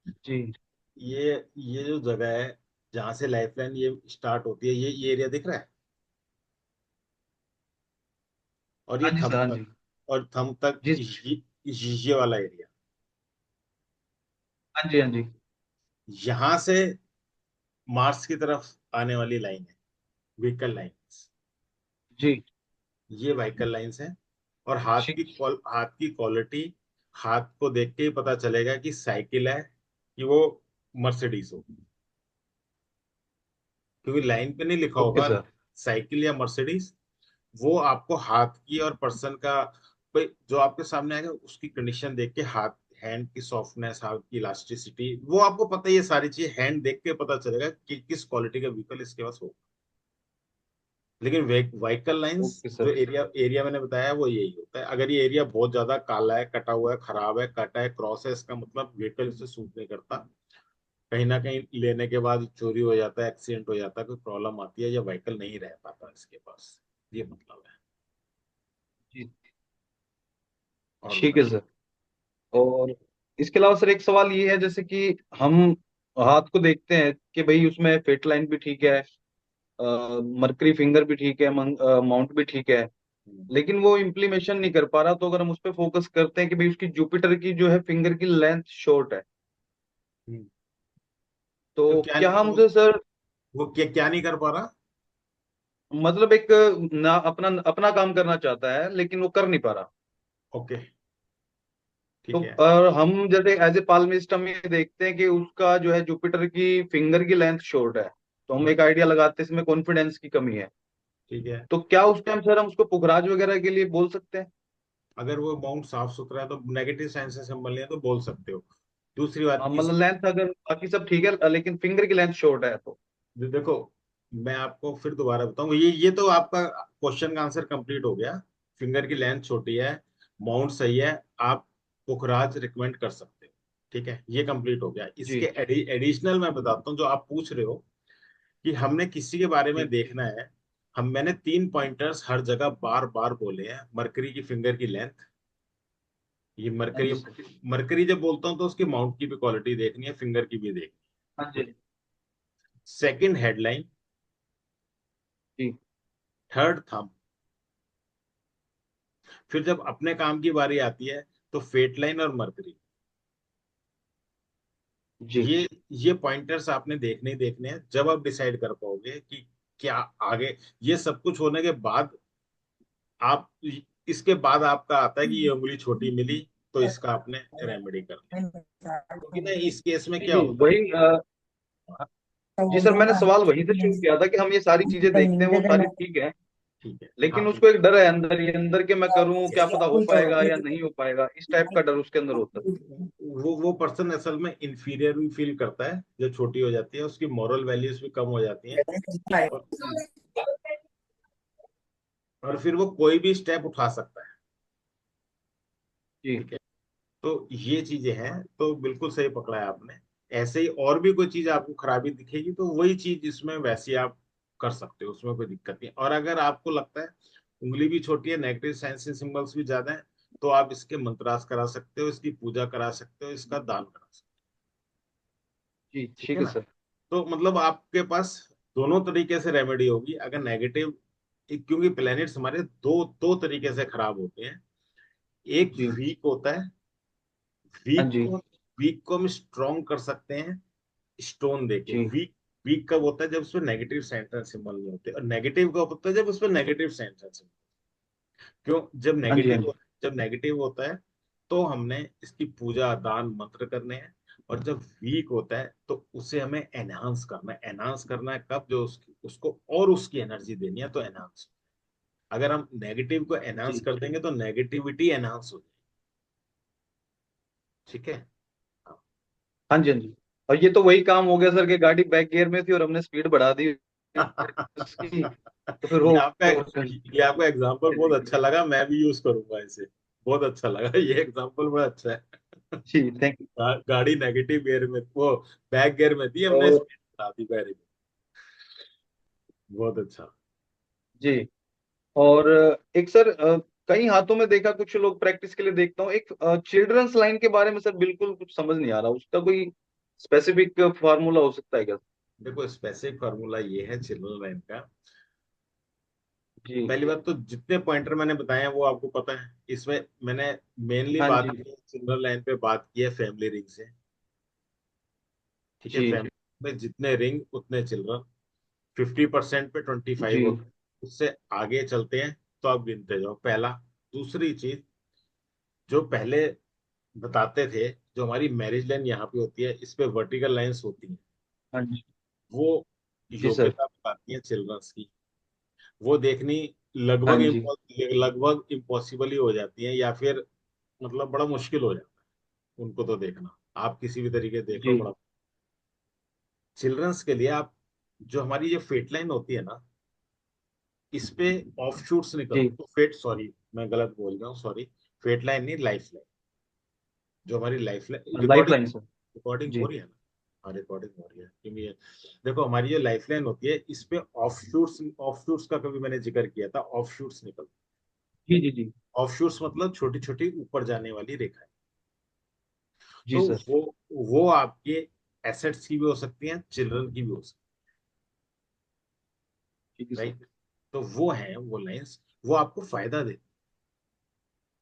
जी। ये जो जगह है जहां से लाइफलाइन ये स्टार्ट होती है, ये एरिया दिख रहा है, और ये हाँ जी थंब सर, हाँ तक, जी। और थंब तक जी। ये वाला एरिया, हाँ जी, हाँ जी। यहां से मार्स की तरफ आने वाली लाइन है व्हीकल लाइंस। जी। ये व्हीकल लाइंस है। और ठीक। हाथ की क्वालिटी, हाथ को देख के ही पता चलेगा कि साइकिल है कि वो मर्सिडीज हो, क्योंकि लाइन पे नहीं लिखा ओके होगा सर। साइकिल या मर्सिडीज। वो आपको हाथ की और पर्सन का, भाई जो आपके सामने आएगा उसकी कंडीशन देख के, हाथ, हैंड की सॉफ्टनेस, हाथ की इलास्टिसिटी, वो आपको पता ही है, ये सारी चीज हैंड देख के पता चलेगा कि किस क्वालिटी का व्हीकल इसके पास हो। लेकिन व्हीकल लाइंस, ओके जो सर। एरिया एरिया मैंने बताया वो यही होता है। अगर ये एरिया बहुत ज्यादा काला है, कटा हुआ है, खराब है, कटा है, क्रॉस है, इसका मतलब व्हीकल इसे सूट नहीं करता। कहीं ना कहीं लेने के बाद चोरी हो जाता है, एक्सीडेंट हो जाता है, कोई प्रॉब्लम आती है, या व्हीकल नहीं रह पाता इसके पास, ये मतलब है। जी। और ठीक है बताइए। सर। और इसके अलावा सर एक सवाल ये है, जैसे कि हम हाथ को देखते हैं कि भाई उसमें फेट लाइन भी ठीक है, मरकरी फिंगर भी ठीक है, माउंट भी ठीक है, हम्म। लेकिन वो इम्प्लीमेशन नहीं कर पा रहा। तो अगर हम उस पर फोकस करते हैं कि भाई उसकी जुपिटर की जो है फिंगर की लेंथ शॉर्ट है, हम्म। तो तो क्या क्या हम वो, उसे सर, वो क्या नहीं कर पा रहा? मतलब एक ना अपना अपना काम करना चाहता है लेकिन वो कर नहीं पा रहा। ओके, तो ठीक है। और हम जैसे एज ए पाल्मिस्ट हम ये देखते हैं कि उसका जो है जुपिटर की फिंगर की लेंथ शॉर्ट है, तो हम हम्म। एक आइडिया लगाते हैं इसमें कॉन्फिडेंस की कमी है। ठीक है। तो क्या उस टाइम सर हम उसको पुखराज वगैरह के लिए बोल सकते हैं? अगर वो माउंट साफ सुथरा है तो नेगेटिव साइन से सिंबल नहीं है तो बोल सकते हो। दूसरी बात हाँ, इस, मतलब लेंथ अगर बाकी सब ठीक है लेकिन फिंगर की लेंथ शॉर्ट है तो? देखो मैं आपको फिर दोबारा बताऊं, ये तो आपका क्वेश्चन का आंसर कंप्लीट हो गया। फिंगर की लेंथ छोटी है, माउंट सही है, आप पुखराज रिकमेंड कर सकते हो। ठीक है, ये कंप्लीट हो गया। जी। इसके एडिशनल मैं बताता हूँ जो आप पूछ रहे हो, कि हमने किसी के बारे में जी। देखना है। मैंने 3 पॉइंटर्स हर जगह बार बार बोले हैं। मरकरी की फिंगर की लेंथ, ये हाँ मरकरी, जी सर। मरकरी जब बोलता हूँ तो उसकी माउंट की भी क्वालिटी देखनी है, फिंगर की भी देखनी हाँ जी। है। सेकंड हेडलाइन, जी। Third thumb. फिर जब अपने काम की बारी आती है तो फेट लाइन और मरकरी। जी। ये पॉइंटर्स आपने देखने ही देखने हैं, जब आप डिसाइड कर पाओगे कि क्या आगे। ये सब कुछ होने के बाद आप, इसके बाद आपका आता है कि ये उंगली छोटी मिली, तो इसका आपने रेमेडी कर लिया। क्योंकि ना इस केस में जी। क्या जी होता है। वही जी सर, मैंने सवाल वहीं से शुरू किया था कि हम ये सारी चीजें देखते हैं वो सारी ठीक है, ठीक है, हाँ। लेकिन उसको एक डर है अंदर ये अंदर के, मैं करूं क्या पता हो पाएगा या नहीं हो पाएगा, इस टाइप का डर उसके अंदर होता है। वो पर्सन असल में इंफीरियर भी फील करता है जब छोटी हो जाती है, उसकी मॉरल वैल्यूज भी कम हो जाती हैं। और, और फिर वो कोई भी स्टेप उठा सकता है। जी। ठीक है, तो ये चीजें हैं, तो बिल्कुल सही पकड़ा है आपने। ऐसे ही और भी कोई चीज आपको खराबी दिखेगी तो वही चीज इसमें वैसी आप कर सकते हो, उसमें कोई दिक्कत नहीं। और अगर आपको लगता है उंगली भी छोटी है, नेगेटिव साइंस सिंबल्स भी ज्यादा है, तो आप इसके मंत्रास करा सकते हो, इसकी पूजा करा सकते हो, इसका दान करा सकते जी। हो। ठीक ठीक है है ना? सर। तो मतलब आपके पास दोनों तरीके से रेमेडी होगी अगर नेगेटिव, क्योंकि प्लैनेट्स हमारे दो दो तरीके से खराब होते हैं। एक जी। वीक होता है, हाँ वीक जी। को वीक को हम स्ट्रॉन्ग कर सकते हैं स्टोन देके। जी। वीक वीक कब होता है, जब उसमें नेगेटिव साइन एंड सिंबल नहीं होते, और नेगेटिव कब होता है, जब उसमें नेगेटिव साइन एंड सिंबल। क्यों? हाँ जी। हाँ जी। जब नेगेटिव होता है तो हमने इसकी पूजा दान मंत्र करने हैं, और जब वीक होता है तो उसे हमें एनहांस करना है। एनहांस करना है कब? जो उसको और उसकी एनर्जी देनी है तो एनहांस। अगर हम नेगेटिव को एनहांस जी। कर देंगे तो नेगेटिविटी एनहांस हो जाएगी। ठीक है। हाँ। हाँ जी। हाँ जी। और ये तो वही काम हो गया सर कि गाड़ी बैक गियर में थी और हमने स्पीड बढ़ा दी उसकी, तो फिर ये वो आपका ये आपका एग्जांपल बहुत अच्छा लगा, मैं भी यूज करूंगा इसे। बहुत अच्छा लगा, ये एग्जांपल बड़ा अच्छा है। जी, थैंक यू। गाड़ी नेगेटिव गियर में, वो बैक गियर में थी, हमने और स्पीड बढ़ा दी गाड़ी में। बहुत अच्छा। जी। और एक सर, कई हाथों में देखा, कुछ लोग प्रैक्टिस के लिए देखता हूँ, एक चिल्ड्रंस लाइन के बारे में सर बिल्कुल कुछ समझ नहीं आ रहा, उसका कोई स्पेसिफिक फार्मूला हो सकता है क्या? देखो स्पेसिफिक फार्मूला ये है चिल्ड्रन लाइन का। जी। पहली बात तो जितने पॉइंटर मैंने बताए हैं वो आपको पता है। इसमें मैंने मेनली हाँ बात जी। की चिल्ड्रन लाइन पे, बात की है फैमिली रिंग से। ठीक है, जी। फैमिली में जितने रिंग उतने चिल्ड्रन, 50% पे 25 जी। होते हैं। उससे आगे चलते हैं तो आप गिनते जाओ। पहला। दूसरी चीज, जो पहले बताते थे, जो हमारी मैरिज लाइन यहाँ पे होती है, इस पे वर्टिकल लाइंस होती हैं, हाँ जी। वो जी सर। योग्यता बताती है चिल्ड्रंस की। वो देखनी हाँ लगभग जी। लगभग इम्पॉसिबल ही हो जाती है, या फिर मतलब बड़ा मुश्किल हो जाता है उनको तो देखना। आप किसी भी तरीके देख लो, जी। बड़ा। चिल्ड्रंस के लिए आप, जो हमारी ये फेट लाइन होती है ना, इस पे ऑफ शूट्स निकल, जी। तो फेट, सॉरी मैं गलत बोल रहा हूँ, सॉरी। फेट लाइन नहीं, लाइफ लाइन। जो हमारी life line, life recording line sir. Recording हो जी। रही है ना? हाँ, रिकॉर्डिंग हो रही है, क्योंकि देखो हमारी जो लाइफ लाइन होती है, इस पे ऑफ शूट्स का कभी मैंने जिक्र किया था, ऑफ शूट्स निकल। जी। जी। जी। ऑफ शूट्स मतलब छोटी छोटी ऊपर जाने वाली रेखाएं। जी तो सर। वो आपके एसेट्स की भी हो सकती हैं, चिल्ड्रन की भी हो सकती ठीक है है, सर। राइट? तो वो है वो लाइंस, वो आपको फायदा देती।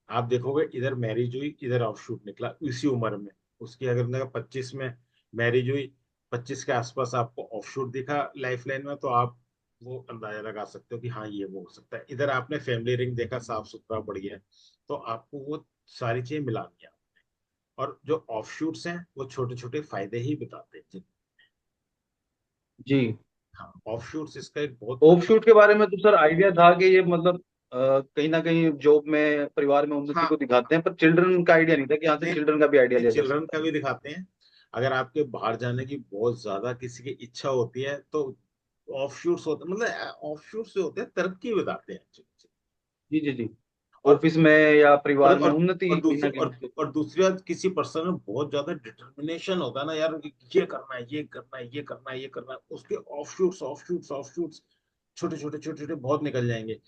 आप देखोगे इधर मैरिज हुई, इधर ऑफशूट निकला इसी उम्र में। उसकी अगर 25 में मैरिज हुई, 25 के आसपास आपको ऑफशूट दिखा लाइफ लाइन में, तो आप वो अंदाजा लगा सकते हो कि हाँ ये वो हो सकता है। इधर आपने फैमिली रिंग देखा, साफ सुथरा बढ़िया है, तो आपको वो सारी चीजें मिलानी है। और जो ऑफशूट्स हैं वो छोटे छोटे फायदे ही बताते हैं। जी। हाँ, ऑफशूट्स इसका एक बहुत ऑफ अच्छा। शूट के बारे में तो सर आइडिया था कि ये मतलब कहीं ना कहीं जॉब में परिवार में उन्नति हाँ, को दिखाते हैं, पर चिल्ड्रन का आइडिया नहीं था कि यहाँ से नहीं चिल्ड्रन का भी आइडिया नहीं, लिया जा चिल्ड्रन सकता का है। भी दिखाते हैं। अगर आपके बाहर जाने की बहुत ज्यादा किसी की इच्छा होती है तो ऑफशूट्स होते, मतलब ऑफशूट्स जो होते हैं तरक्की बताते हैं actually। जी। जी। जी। और ऑफिस में या और परिवार में और उन्नति और कहीं दूसरी ना कहीं से। और दूसरी बात, किसी पर्सन में बहुत ज्यादा डिटर्मिनेशन होता है ना यार, ये करना है, ये करना है, ये करना है, ये करना है, उसके ऑफशूट्स छोटे छोटे बहुत निकल जाएंगे।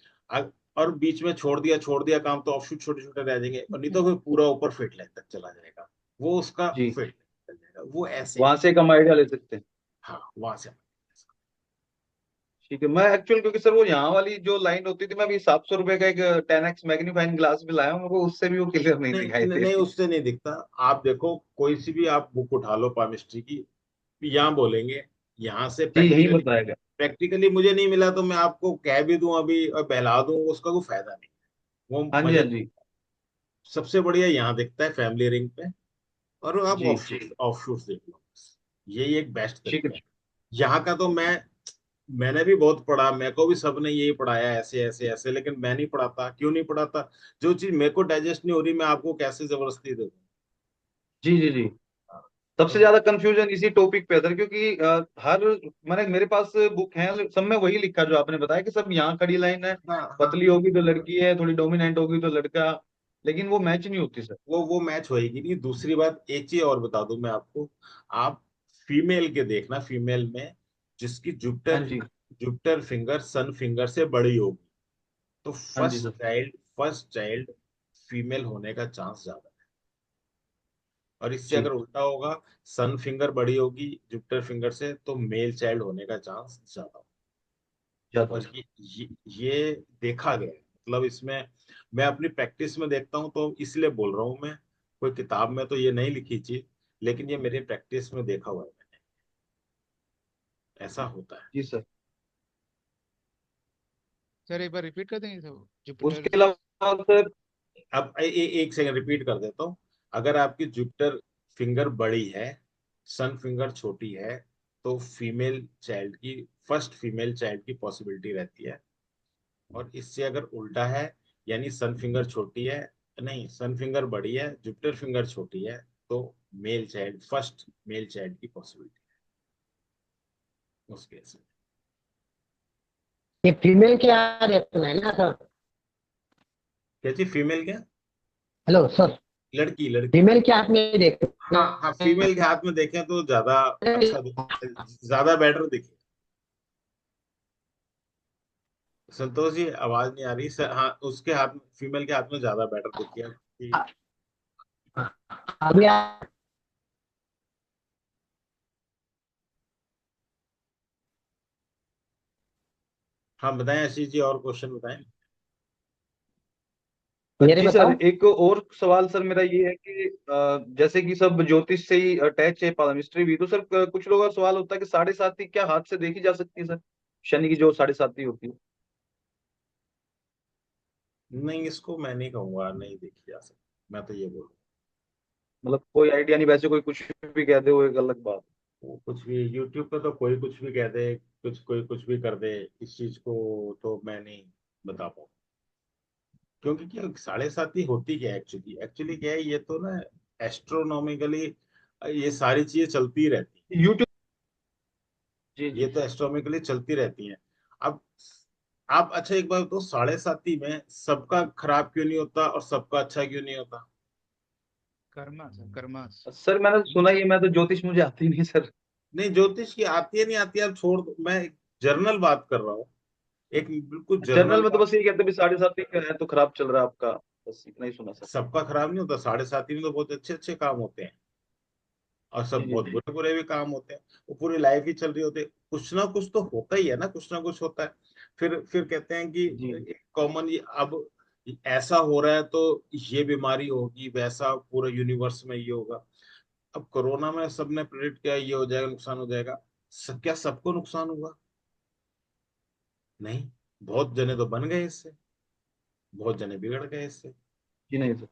और बीच में छोड़ दिया काम, तो ऑफशूट छोटे छोटे रह जाएंगे, और नहीं तो फिर पूरा ऊपर फेट लाइन तक चला जाएगा। वो उसका जी। फेट लाइन चल जाएगा, वो ऐसे वहां ही। से एक हम आइडिया ले सकते हैं। हाँ, वहां से। ठीक है। मैं एक्चुअल, क्योंकि सर वो यहाँ वाली जो लाइन होती थी, मैं अभी 700 रुपए का एक 10x मैग्नीफाइंग ग्लास भी लाया हूँ, मेरे को उससे भी वो क्लियर नहीं नहीं दिखाई नहीं दे नहीं, रही। उससे नहीं दिखता। आप देखो कोई सी भी आप बुक उठा लो केमिस्ट्री की, यहाँ बोलेंगे, यहाँ से जी, यही प्रैक्टिकली, बताएगा। मुझे नहीं मिला तो मैं आपको कह भी दूं अभी और बहला दूं, उसका कोई फायदा नहीं। वो हाँ जी। मजे। हाँ जी। सबसे बढ़िया यहाँ दिखता है फैमिली रिंग पे। और आप जी। ऑफशूट्स देख लो, यही एक बेस्ट ठीक है। तरीका है। यहाँ का तो मैंने भी बहुत पढ़ा, मेरे को भी सबने यही पढ़ाया, ऐसे ऐसे ऐसे, लेकिन मैं नहीं पढ़ाता। क्यों नहीं पढ़ाता? जो चीज मेरे को डाइजेस्ट नहीं हो रही, मैं आपको कैसे जबरदस्ती दे दूं? जी। जी। जी। हाँ, सबसे तो ज्यादा कंफ्यूजन इसी टॉपिक पे है सर, क्योंकि हर मैंने मेरे पास बुक है, सब में वही लिखा जो आपने बताया कि सब यहाँ खड़ी लाइन है, हाँ हाँ, पतली होगी तो लड़की है, थोड़ी डोमिनेंट होगी तो लड़का, लेकिन वो मैच नहीं होती सर। वो मैच होएगी नहीं। दूसरी बात, एक चीज और बता दूं मैं आपको। आप फीमेल के देखना, फीमेल में जिसकी हाँ जुपिटर जी। जुपिटर फिंगर सन फिंगर से बड़ी होगी, तो हाँ जी सर। फर्स्ट चाइल्ड फीमेल होने का चांस ज्यादा और इससे जी अगर उल्टा होगा, सन फिंगर बड़ी होगी जुपिटर फिंगर से, तो मेल चाइल्ड होने का चांस ज्यादा होगा। ज्यादा और होगा। ये देखा गया है, मतलब इसमें मैं अपनी प्रैक्टिस में देखता हूँ, तो इसलिए बोल रहा हूँ मैं। कोई किताब में तो ये नहीं लिखी चीज, लेकिन ये मेरी प्रैक्टिस में देखा हुआ है मैंने, ऐसा होता है। जी सर। सर एक बार रिपीट कर देंगे सर, उसके जुपिटर। अलावा सर। अब एक सेकंड रिपीट कर देता हूँ। अगर आपकी जुपिटर फिंगर बड़ी है, सन फिंगर छोटी है, तो फीमेल चाइल्ड की, फर्स्ट फीमेल चाइल्ड की पॉसिबिलिटी रहती है। और इससे अगर उल्टा है, यानी सन फिंगर छोटी है, नहीं सन फिंगर बड़ी है, जुपिटर फिंगर छोटी है, तो male child, first male child की पॉसिबिलिटी है उस केस में। ये फीमेल क्या रिएक्शन है ना सर? क्या चीज फीमेल क्या? Hello sir. लड़की लड़की। फीमेल के हाथ में देखते हाँ हाँ, फीमेल के हाथ में देखें तो ज्यादा अच्छा ज्यादा बेटर दिखे। संतोष जी आवाज नहीं आ रही सर। हाँ, उसके हाथ में, फीमेल के हाथ में ज्यादा बेटर दिखती है कि। अभी आप हाँ बताएं आशीष जी, और क्वेश्चन बताएं। मेरे जी सर, बताओ। एक और सवाल सर मेरा ये है कि जैसे कि सब ज्योतिष से ही अटैच है, पामिस्ट्री भी, तो सर कुछ लोगों का सवाल होता है कि साढ़े साती क्या हाथ से देखी जा सकती है सर? शनि की जो साढ़े साती होती है। नहीं, इसको मैं नहीं कहूंगा नहीं देखी जा सकती, मैं तो ये बोलूँ। मतलब कोई आइडिया नहीं, वैसे कोई कुछ भी कह दे वो एक अलग बात। वो कुछ भी यूट्यूब पे तो कोई कुछ भी कह दे, कुछ कोई कुछ भी कर दे, इस चीज को तो मैं नहीं बता पाऊँ। क्योंकि क्या साढ़े साती होती क्या है एक्चुअली, एक्चुअली क्या है, ये तो ना एस्ट्रोनॉमिकली ये सारी चीजें चलती रहती हैं। यूट्यूब। जी ये जी। तो एस्ट्रोनॉमिकली चलती रहती हैं। अब आप अच्छा एक बात तो, साढ़े साती में सबका खराब क्यों नहीं होता और सबका अच्छा क्यों नहीं होता? कर्मा सर, कर्मा। सर मैंने सुना ही है, मैं तो ज्योतिष मुझे आती नहीं सर। नहीं, ज्योतिष की आती है नहीं आती है, आप छोड़ दो, मैं एक जर्नल बात कर रहा हूँ, एक बिल्कुल जनरल जर्नल में तो बात। बस ये कहते हैं भी साढ़े साती का है तो खराब चल रहा है आपका, बस इतना ही सुना सर। सबका खराब नहीं होता, साढ़े साती में तो बहुत अच्छे अच्छे काम होते हैं, और जी सब जी बहुत जी। बुरे बुरे भी काम होते हैं। वो पूरी लाइफ ही चल रही होती है, कुछ ना कुछ तो होता ही है ना, कुछ ना कुछ होता है। फिर कहते हैं जी कि कॉमन, ये अब ऐसा हो रहा है तो ये बीमारी होगी, वैसा पूरे यूनिवर्स में ये होगा। अब कोरोना में सबने प्रेडिक्ट किया ये हो जाएगा, नुकसान हो जाएगा। क्या सबको नुकसान हुआ? नहीं, बहुत जने तो बन गए इससे, बहुत जने बिगड़ गए इससे। जी नहीं सर।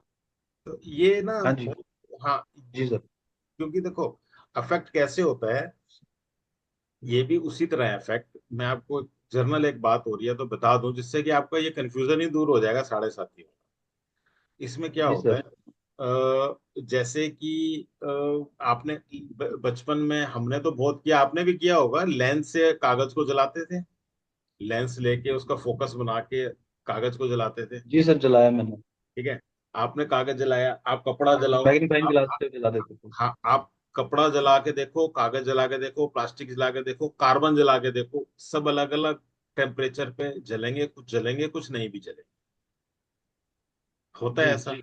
तो ये ना हाँ जी। बहुत, हाँ, जी सर। क्योंकि देखो अफेक्ट कैसे होता है, ये भी उसी तरह इफेक्ट, मैं आपको जर्नल एक बात हो रही है तो बता दूं, जिससे कि आपका ये कंफ्यूजन ही दूर हो जाएगा साढ़े साथी में। इसमें क्या जी होता है, सर। जैसे कि आपने बचपन में हमने तो बहुत किया, आपने भी किया होगा, लेंस से कागज को जलाते थे, लेंस लेके उसका फोकस बना के कागज को जलाते थे। जी सर, जलाया मैंने। ठीक है, आपने कागज जलाया, आप कपड़ा जलाओ, मैग्नीफाइंग ग्लास से जला देते थे। हाँ आप कपड़ा जला के देखो, कागज जला के देखो, प्लास्टिक जला के देखो, कार्बन जला के देखो, सब अलग अलग टेम्परेचर पे जलेंगे कुछ नहीं भी जलेंगे। होता है जी। ऐसा।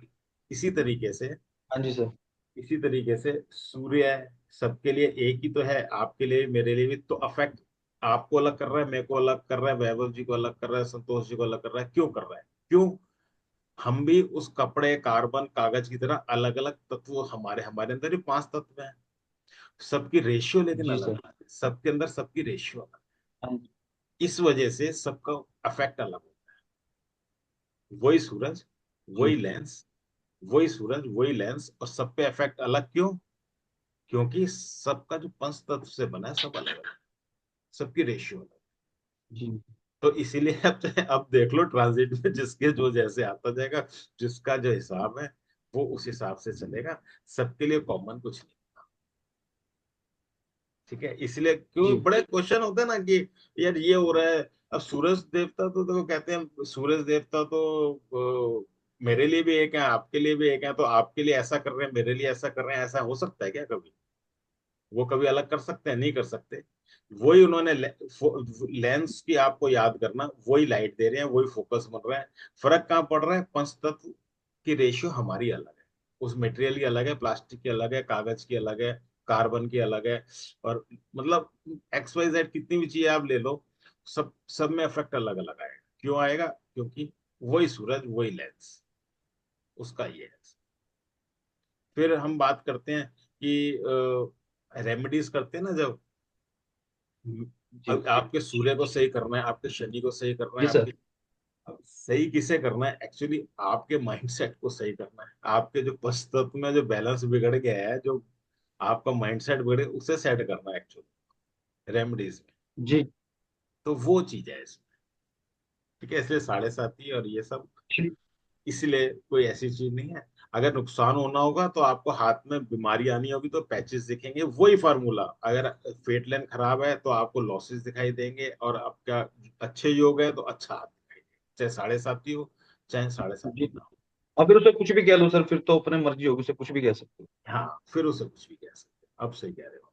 इसी तरीके से, हाँ जी सर। इसी तरीके से सूर्य है, सबके लिए एक ही तो है, आपके लिए मेरे लिए भी तो अफेक्ट आपको अलग कर रहा है, मेरे को अलग कर रहा है, वैभव जी को अलग कर रहा है, संतोष जी को अलग कर रहा है। क्यों कर रहा है? क्यों? हम भी उस कपड़े, कार्बन, कागज की तरह अलग अलग तत्व, हमारे हमारे अंदर ही 5 तत्व हैं। सबकी रेशियो लेकिन जी अलग सर। अलग है, सबके अंदर सबकी रेशियो अलग हाँ जी। है। इस वजह से सबका अफेक्ट अलग होता है। वही सूरज, जी वही लेंस, वही सूरज वही लेंस, और सब पे इफेक्ट अलग क्यों? क्योंकि सबका जो पंच तत्व से बना है सब अलग अलग, सबकी रेशियो अलग। जी। तो इसीलिए अब देख लो ट्रांजिट में जिसके जो जैसे आता जाएगा, जिसका जो हिसाब है वो उस हिसाब से चलेगा। सबके लिए कॉमन कुछ नहीं। ठीक है, इसलिए क्यों जी। बड़े क्वेश्चन होते हैं ना कि यार ये हो रहा है। अब सूरज देवता तो देखो, कहते हैं सूरज देवता तो मेरे लिए भी एक है, आपके लिए भी एक है, तो आपके लिए ऐसा कर रहे हैं, मेरे लिए ऐसा कर रहे हैं, ऐसा हो सकता है क्या कभी? वो कभी अलग कर सकते हैं? नहीं कर सकते। वही उन्होंने लेंस की आपको याद करना, वही लाइट दे रहे हैं, वही फोकस बन रहा है। फर्क कहाँ पड़ रहा है? पंच तत्व की रेशियो हमारी अलग है, उस मटेरियल की अलग है, प्लास्टिक की अलग है, कागज की अलग है, कार्बन की अलग है। और मतलब एक्स वाई जेड कितनी भी चीजें आप ले लो, सब में इफेक्ट अलग अलग आएगा। क्यों आएगा? क्योंकि वही सूरज वही लेंस, उसका ये है। फिर हम बात करते हैं कि रेमेडीज करते हैं ना, जब जी अब आपके सूर्य को सही करना है, आपके शनि को सही करना है, जी सर। आपके अब सही किसे करना है? एक्चुअली आपके माइंडसेट को सही करना है। आपके जो पंच तत्व में जो बैलेंस बिगड़ गया है, जो आपका माइंडसेट बिगड़े, उसे सेट करना है एक्चुअली रेमेडीज में। जी तो वो चीज है इसमें। ठीक है, इसलिए 7.5 और ये सब, जी इसलिए कोई ऐसी चीज नहीं है। अगर नुकसान होना होगा तो आपको हाथ में बीमारी आनी होगी तो पैचेस दिखेंगे, वही फार्मूला। अगर फेट लाइन खराब है तो आपको लॉसेस दिखाई देंगे, और आपका अच्छे योग है तो अच्छा हाथ दिखाई देगा, चाहे 7.5 हो, चाहे 7.5 जी। ना हो। अब फिर उसे कुछ भी कह लो सर, फिर तो अपने मर्जी होगी, उसे कुछ भी कह सकते हो। हाँ, फिर उसे कुछ भी कह सकते हैं। अब सही कह रहे हो।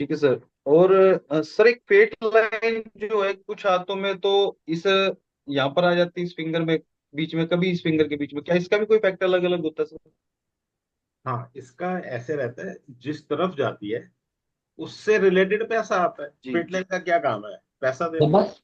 ठीक है सर। और सर एक फेट लाइन जो है कुछ हाथों में तो इस यहाँ पर आ जाती है, इस फिंगर में बीच में, कभी इस फिंगर के बीच में, क्या इसका भी कोई फैक्टर अलग अलग होता है सर? हाँ, इसका ऐसे रहता है, जिस तरफ जाती है उससे रिलेटेड पैसा आता है। जी फेट लाइन का क्या काम है? पैसा तो देना। बस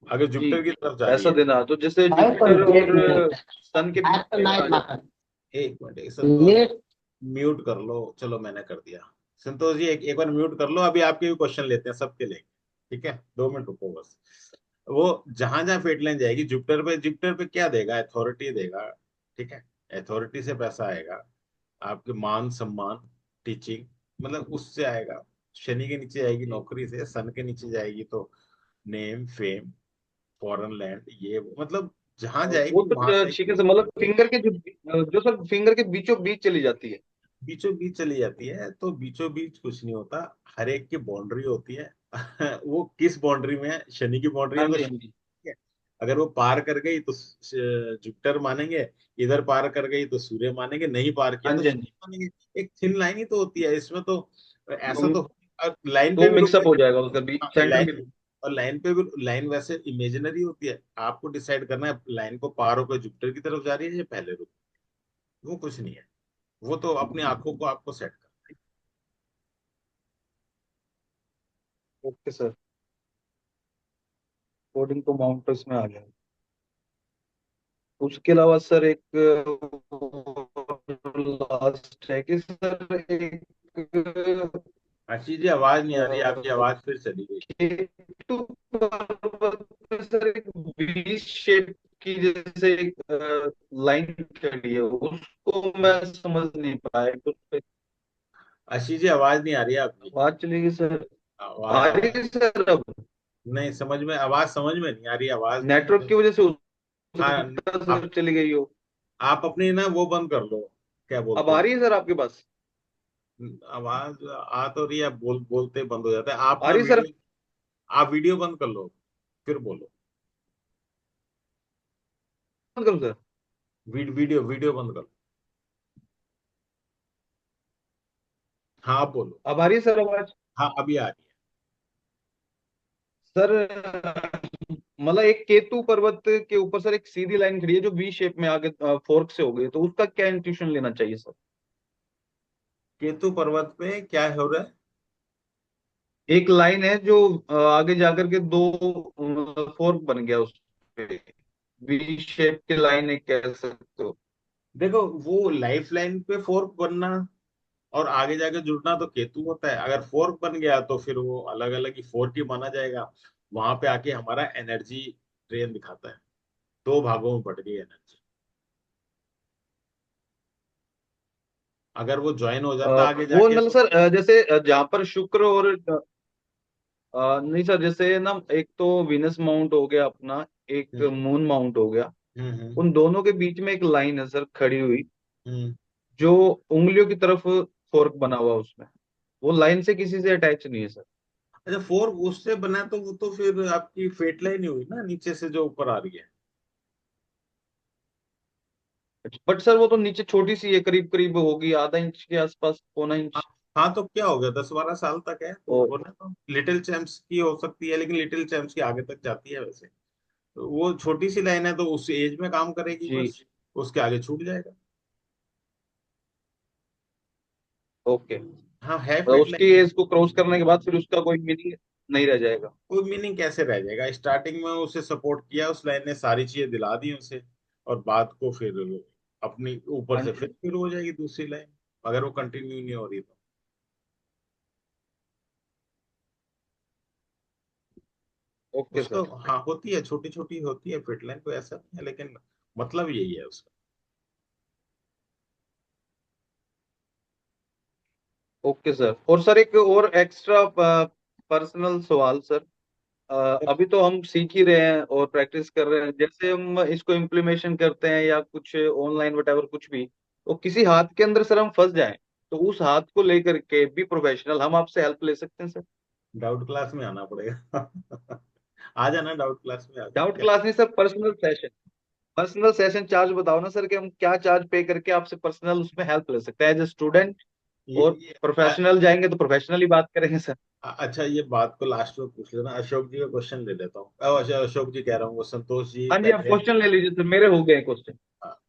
अगर जी। जुपिटर की तरफ जा रही पैसा है, देना तो जैसे है पर जुपिटर एक और मिनट, सन के बीच आफ्टर में आ नाइट जाती मार्कर एक मिनट, एक संतोष लेट। म्यूट कर लो। चलो, मैंने कर दिया। संतोष जी, एक बार म्यूट कर लो, अभी आपके भी क्वेश्चन लेते हैं, सबके लेंगे। ठीक है, 2 मिनट रुको बस। वो जहां जहां फेट लाइन जाएगी, जुपिटर पे क्या देगा? अथॉरिटी देगा। ठीक है, अथॉरिटी से पैसा आएगा, आपके मान सम्मान, टीचिंग, मतलब उससे आएगा। शनि के नीचे जाएगी जी। नौकरी से, सन के नीचे जाएगी तो नेम फेम, फॉरेन लैंड, ये मतलब जहां वो जाएगी तो वहां से। ठीक है सर, मतलब फिंगर के जो सर फिंगर के बीचों बीच चली जाती है। बीचों बीच चली जाती है, तो बीचों बीच कुछ नहीं होता। हर एक की बाउंड्री होती है। वो किस बाउंड्री में है? शनि की बाउंड्री हाँ है तो जी हाँ शनि जी। है। अगर वो पार कर गई तो जुपिटर मानेंगे, इधर पार कर गई तो सूर्य मानेंगे, नहीं पार किया हाँ तो जी हाँ शनि जी। मानेंगे। एक थिन लाइन ही तो होती है इसमें तो। ऐसा तो, तो लाइन पे तो भी रुक मिक्सअप गए। हो जाएगा उसका बीच, हाँ, सेंटर लाइन, में। और लाइन पे भी, लाइन वैसे इमेजिनरी होती है। आपको डिसाइड करना है लाइन को पार होकर जुपिटर की तरफ जा रही है या पहले रुक। वो कुछ नहीं है, वो तो अपनी आंखों को आपको सेट करना है। Okay sir. कोडिंग तो माउंट इसमें आ गया। उसके अलावा सर एक लास्ट है कि सर एक आशीष जी, आवाज नहीं आ रही, आपकी अ, आवाज फिर चली गई। केटू पर्वत पे सर एक वी शेप की जैसे एक लाइन खड़ी है, उसको मैं समझ नहीं पाया तो उस पे आशीष जी, आवाज नहीं आ रही है आपकी। आवाज चली गई सर। आवाज आ रही आवाज है सर अब? नहीं, समझ में, आवाज समझ में नहीं आ रही, आवाज नहीं नेटवर्क तो। की वजह से हो हाँ, सकता है आप सर चली गई हो। आप अपनी ना वो बंद कर लो, क्या अब बोलते आ हैं। रही है सर आपके पास? आवाज आ तो रही है, बोलते बंद हो जाता है। आप आ ना रही है सर? वीडियो, आप वीडियो बंद कर लो, फिर बोलो। बंद करूं सर? वीडियो बंद कर लो। हाँ, आप बोलो। अब आ रही है सर आवाज? हाँ, अभी आ रही सर मतलब एक केतु पर्वत के ऊपर सर एक सीधी लाइन खड़ी है जो वी शेप में आगे फोर्क से हो गई, तो उसका क्या इंट्यूशन लेना चाहिए सर? है। केतु पर्वत पे क्या हो रहा है? एक लाइन है जो आगे जाकर के दो फोर्क बन गया उस पे, वी शेप की लाइन है कह सकते हो। देखो, वो लाइफ लाइन पे फोर्क बनना और आगे जाके जुड़ना तो केतु होता है। अगर फोर्क बन गया तो फिर वो अलग अलग ही फोर्क ही माना जाएगा। वहां पे आके हमारा एनर्जी ट्रेन दिखाता है, 2 भागों में बट गई एनर्जी। अगर वो ज्वाइन हो जाता आगे वो जाके मतलब तो। सर जैसे जहाँ पर शुक्र और नहीं सर, जैसे ना एक तो वीनस माउंट हो गया अपना, एक हम्म मून माउंट हो गया, हम्म उन दोनों के बीच में एक लाइन है सर खड़ी हुई, हम्म। जो उंगलियों की तरफ फोर्क बना हुआ उसमें, वो लाइन से किसी से अटैच नहीं है सर। अच्छा, फोर्क उससे बना है तो वो तो फिर आपकी फेट लाइन ही हुई ना, नीचे से जो ऊपर आ रही है। बट सर वो तो नीचे छोटी सी है, करीब करीब होगी आधा इंच के आसपास, पौना हाँ, इंच। हाँ, तो क्या हो गया, 10-12 साल तक है तो ओ, बोले तो लिटिल चैम्प्स की हो सकती है, लेकिन लिटिल चैम्प्स की आगे तक जाती है वैसे। तो वो छोटी सी लाइन है तो उस एज में काम करेगी जी। बस, उसके आगे छूट जाएगा। ओके। हाँ है तो फिट उसकी लाइन। एज को क्रॉस करने के बाद फिर उसका कोई मीनिंग नहीं रह जाएगा। कोई मीनिंग कैसे रह जाएगा, स्टार्टिंग में उसे सपोर्ट किया, उस लाइन ने सारी चीजें दिला दी उसे, और बात को फिर अपनी ऊपर हाँ से फिर जी। शुरू हो जाएगी दूसरी लाइन, अगर वो कंटिन्यू नहीं हो रही तो। ओके उसको सर। हाँ होती है, छोटी छोटी होती है फिट लाइन, कोई ऐसा नहीं है, लेकिन मतलब यही है उसका। Okay sir. और सर एक और एक्स्ट्रा पर्सनल सवाल सर। अभी तो हम सीख ही रहे हैं और प्रैक्टिस कर रहे हैं, जैसे हम इसको इम्प्लीमेशन करते हैं या कुछ ऑनलाइन वटेवर कुछ भी, तो किसी हाथ के अंदर सर हम फंस जाएं, तो उस हाथ को लेकर के भी प्रोफेशनल हम आपसे हेल्प ले सकते हैं सर? डाउट क्लास में आना पड़ेगा। आ जाना, डाउट क्लास में आ जाना डाउट क्या। क्लास नहीं sir, personal session. Personal session charge बताओ ना सर, कि हम क्या चार्ज पे करके आपसे पर्सनल उसमें हेल्प ले सकते हैं एज ए स्टूडेंट। ये, और ये प्रोफेशनल जाएंगे तो प्रोफेशनल ही बात करेंगे सर। अच्छा, ये बात को लास्ट में पूछ लेना, अशोक जी का क्वेश्चन ले लेता हूँ। अच्छा, अशोक जी कह रहा हूँ, वो संतोष जी हाँ जी, आप पहले। क्वेश्चन ले लीजिए सर, मेरे हो गए क्वेश्चन। हाँ,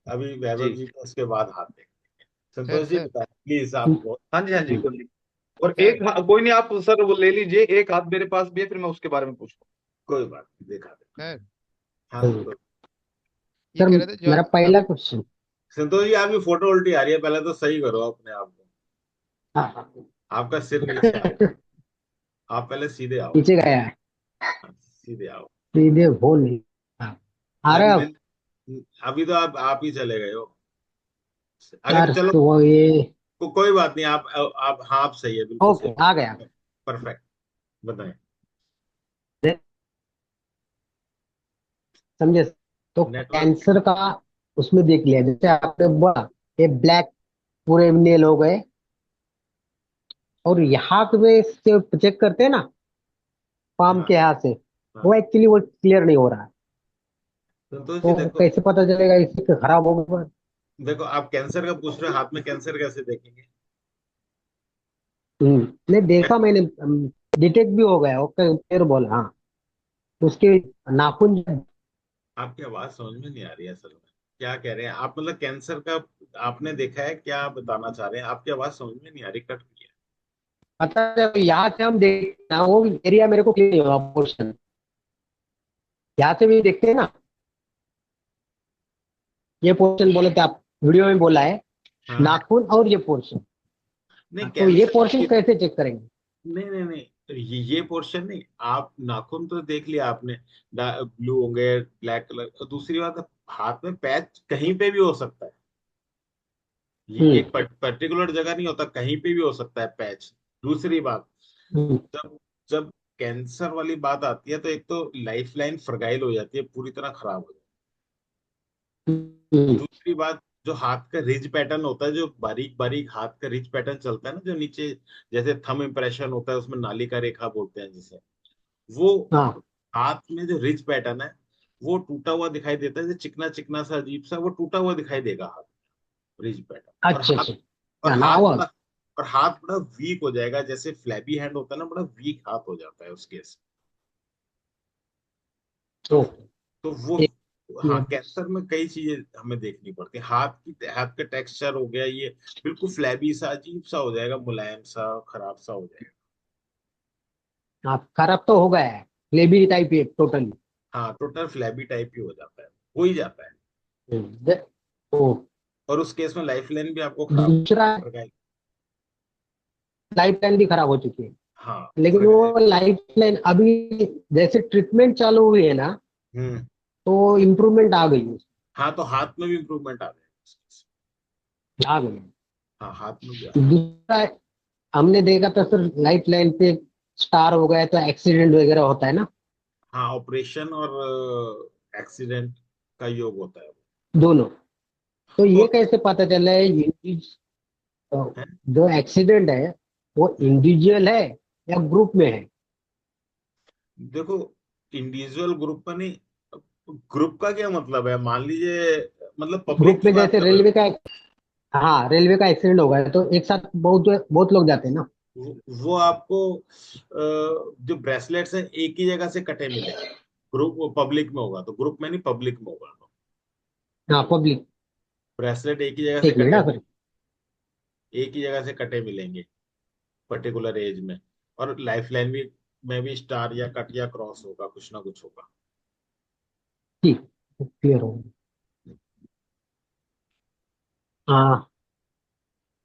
अभी वैभव जी। जी का उसके बाद हाथ देंगे। सर संतोष जी सर बताएं प्लीज, आप बहुत। हाँ जी, हाँ जी, बोलिए। और सर कोई नहीं, आप सर वो ले लीजिए, एक हाथ मेरे पास भी है, फिर मैं उसके बारे में पूछूंगा। कोई बात नहीं, देखा दे। सर हाँ सर संतोष। ये कह रहे थे जो मेरा आप पहला अभी क्वेश्चन। संतोष जी, आपकी फोटो उल्टी आ रही है, पहले तो सही करो अपने आप को। हाँ। आपका सिर नीचे आ रहा है, आप पहले सीधे आओ। पीछे गया है। हाँ, सीधे आओ। सीधे हो नहीं। हाँ। आ मैं, रहा है मैं अब। अभी तो आप ही चले गए हो। अगर यार चलो, तो ये। कोई बात नहीं, आप हाँ, आप सही है, बिल्कुल ओके, सही। आ गया। परफेक्ट। बताएं। समझे। तो नेटवर्क। कैंसर का उसमें देख लिया, जैसे आपने बोला ये ब्लैक पूरे नेल हो गए, और यहाँ पे से चेक करते हैं ना, पाम हाँ के हाथ से, हाँ। वो एक्चुअली वो क्लियर नहीं हो रहा है। संतोष जी तो देखो, कैसे पता चलेगा इससे खराब होगा? देखो आप कैंसर का पूछ रहे हो, हाथ में कैंसर कैसे देखेंगे। नहीं देखा मैंने, डिटेक्ट भी हो गया, ओके फिर बोला हाँ। तो उसके नाखून। आपकी आवाज समझ में नहीं आ रही है असल में, क्या कह रहे हैं आप, मतलब कैंसर का आपने देखा है, क्या बताना चाह रहे हैं, आपकी आवाज समझ में नहीं आ रही, कट रही है। पता है, यहाँ से हम देखते हैं वो एरिया मेरे को क्लियर नहीं हुआ पोर्शन। यहाँ से भी देखते हैं ना, ये पोर्शन बोले थे आप, वीडियो में बोला है, हाँ हाँ। नाखून और ये पोर्शन। नहीं तो ये कैंसर पोर्शन कैसे चेक करेंगे? नहीं नहीं नहीं, तो ये पोर्शन नहीं, आप नाखून तो देख लिया आपने, ब्लू होंगे, ब्लैक कलर, और दूसरी बात, हाथ में पैच कहीं पे भी हो सकता है। ये हम्म। एक पर्टिकुलर जगह नहीं होता, कहीं पे भी हो सकता है पैच। दूसरी बात, हम्म। जब जब कैंसर वाली बात आती है तो एक तो लाइफ लाइन फ्रगाइल हो जाती है, पूरी तरह खराब हो जाती है। हम्म। दूसरी बात, जो हाथ का रिज पैटर्न होता है, जो बारीक बारीक हाथ का रिज पैटर्न चलता है ना, जो नीचे जैसे थंब इम्प्रेशन होता है, उसमें नाली का रेखा बोलते हैं जिसे, वो हाँ। हाथ में जो रिज पैटर्न है, वो टूटा हुआ दिखाई देता है, जो चिकना चिकना सा अजीब सा, वो टूटा हुआ दिखाई देगा हाथ, रिज पैटर्न। और अच्छा हाथ, अच्छा। और क्या ना हाथ हुआ? बड़ा, और हाथ बड़ा वीक हो जाएगा, जैसे फ्लैबी हैंड होता है ना, बड़ा वीक हाथ हो जाता है उस केस। तो तो तो वो, एक हाँ मिनट। कैंसर में कई चीजें हमें देखनी पड़ती है, हाथ का टेक्सचर हो गया ये, बिल्कुल फ्लैबी सा अजीब सा हो जाएगा, मुलायम सा खराब सा हो जाएगा। हाँ, खराब तो हो गया है, लेबी टाइप है टोटली। हाँ टोटल फ्लैबी टाइप ही हो जाता है, हो ही जाता है। तो और उस केस में लाइफ लाइन भी आपको खराब दूसरा, फ्रगाइल। लाइफ लाइन भी खराब हो चुकी है। हाँ लेकिन फ्रगाइल। वो लाइफ लाइन अभी जैसे ट्रीटमेंट चालू हुई है ना, हम्म। तो इम्प्रूवमेंट आ गई है। हाँ तो हाथ में भी इम्प्रूवमेंट आ जाएगा। आ गई है। हाँ हाथ में भी आ जाएगा। दूसरा, हमने देखा था सर, लाइफ लाइन पे स्टार हो गया तो एक्सीडेंट वगैरह होता है ना, हाँ ऑपरेशन और एक्सीडेंट का योग होता है। दोनों। तो ये और कैसे पता चला है है, जो एक्सीडेंट है वो इंडिविजुअल है या ग्रुप में है? देखो इंडिविजुअल ग्रुप में नहीं, ग्रुप का क्या मतलब है, मान लीजिए, मतलब पब्लिक ग्रुप की में बात जैसे कर रहे हो। रेलवे का, हाँ रेलवे का एक्सीडेंट हो गया है, तो एक साथ बहुत बहुत लोग जाते हैं ना। वो आपको जो ब्रेसलेट्स हैं एक ही जगह से कटे मिलेंगे। ग्रुप पब्लिक में होगा तो, ग्रुप में नहीं पब्लिक में होगा तो हाँ पब्लिक। ब्रेसलेट एक ही जगह से एक मिनट कटे हाँ मिले, सर। एक ही जगह से कटे मिलेंगे पर्टिकुलर एज में। और लाइफ लाइन भी में भी स्टार या कट या क्रॉस होगा, कुछ ना कुछ होगा। ठीक, क्लियर हो गया। हाँ,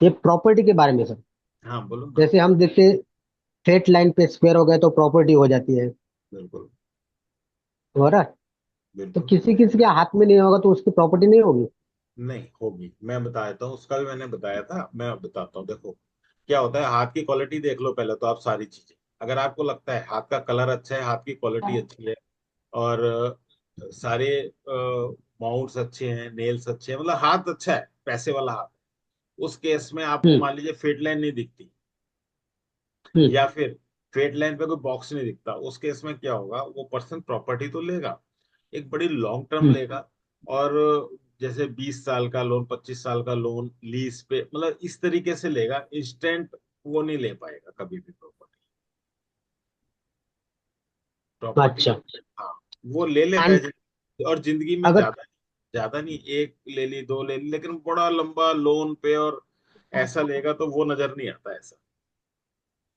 ये प्रॉपर्टी के बारे में सर। हाँ बोलो ना। जैसे हम देखते स्ट्रेट लाइन पे स्क्वायर हो गए तो प्रॉपर्टी हो जाती है, बिल्कुल हो रहा है? तो बिल्कुल। किसी किसी के हाथ में नहीं होगा तो उसकी प्रॉपर्टी नहीं होगी। नहीं होगी, मैं बता देता हूँ, उसका भी मैंने बताया था, मैं अब बताता हूँ। देखो क्या होता है, हाथ की क्वालिटी देख लो पहले तो आप सारी चीजें। अगर आपको लगता है हाथ का कलर अच्छा है, हाथ की क्वालिटी अच्छी है, और सारे माउंट्स अच्छे हैं, नेल्स अच्छे हैं, मतलब हाथ अच्छा है, पैसे वाला हाथ, उस केस में आपको हम्म। मान लीजिए फेट लाइन नहीं दिखती, हम्म। या फिर फेट लाइन पे कोई बॉक्स नहीं दिखता, उस केस में क्या होगा, वो पर्सन प्रॉपर्टी तो लेगा, एक बड़ी लॉन्ग टर्म हम्म। लेगा। और जैसे 20 साल का लोन, 25 साल का लोन लीज पे, मतलब इस तरीके से लेगा, इंस्टेंट वो नहीं ले पाएगा कभी भी प्रॉपर्टी। प्रॉपर्टी, अच्छा। हाँ वो ले लेगा एंड और जिंदगी में अगर ज्यादा, ज्यादा नहीं, एक ले ली, दो ले ली, लेकिन बड़ा लंबा लोन पे और ऐसा लेगा तो वो नजर नहीं आता ऐसा,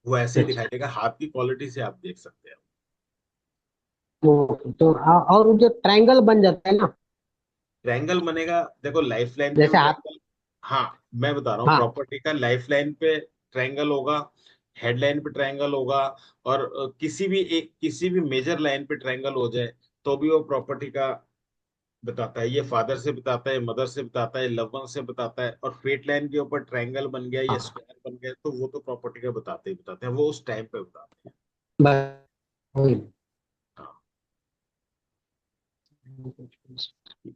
वो ऐसे ही दिखाई देगा, हाथ की क्वालिटी से आप देख सकते हैं। तो और वो जो ट्रायंगल बन जाता है ना, ट्रायंगल बनेगा, देखो लाइफ लाइन पे भी जैसे हाथ। ट्रायंगल। हाँ मैं बता रहा हूँ, हाँ। प्रॉपर्टी का लाइफ लाइन पे ट्रायंगल होगा, हेडलाइन पे ट्रायंगल होगा, और किसी भी मेजर लाइन पे ट्रायंगल हो जाए तो भी वो प्रॉपर्टी का बताता है। ये फादर से बताता है, मदर से बताता है, लव वन से बताता है। और फेट लाइन के ऊपर ट्रायंगल बन गया या हाँ स्क्वायर बन गया तो वो तो प्रॉपर्टी का बताते ही बताते हैं, वो उस टाइम पे बताते हैं। बस वही। हाँ,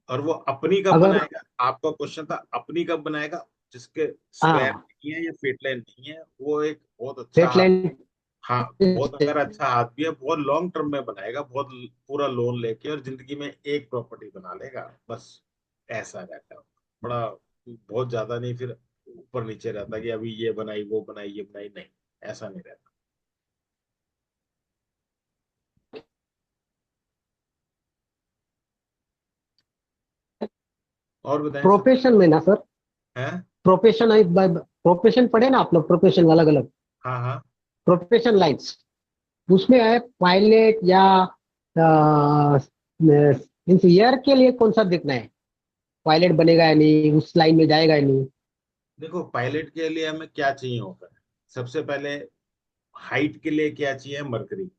और वो अपनी कब अगर बनाएगा, आपका क्वेश्चन था अपनी कब बनाएगा, जिसके स्क्वायर हाँ नहीं है या फेट लाइन नहीं है, वो एक बहुत अच्छा स्ट्रेट हाथ। लाइन। हाँ, बहुत अगर अच्छा हाथ भी है, बहुत लॉन्ग टर्म में बनाएगा, बहुत पूरा लोन लेके, और जिंदगी में एक प्रॉपर्टी बना लेगा बस। ऐसा रहता है, बड़ा बहुत ज्यादा नहीं फिर ऊपर नीचे रहता कि अभी ये बनाई वो बनाई ये बनाई, नहीं, ऐसा नहीं रहता। और बताएं सर। प्रोफेशन में ना सर, है। प्रोफेशन है, प्रोफेशन पढ़े ना आप लोग, प्रोफेशन अलग अलग हाँ हाँ। प्रोफेशन लाइन्स, उसमें है पायलट या मीन्स ईयर के लिए कौन सा देखना है, पायलट बनेगा या नहीं, उस लाइन में जाएगा या नहीं। देखो पायलट के लिए हमें क्या चाहिए होता है, सबसे पहले हाइट के लिए क्या चाहिए, मरकरी,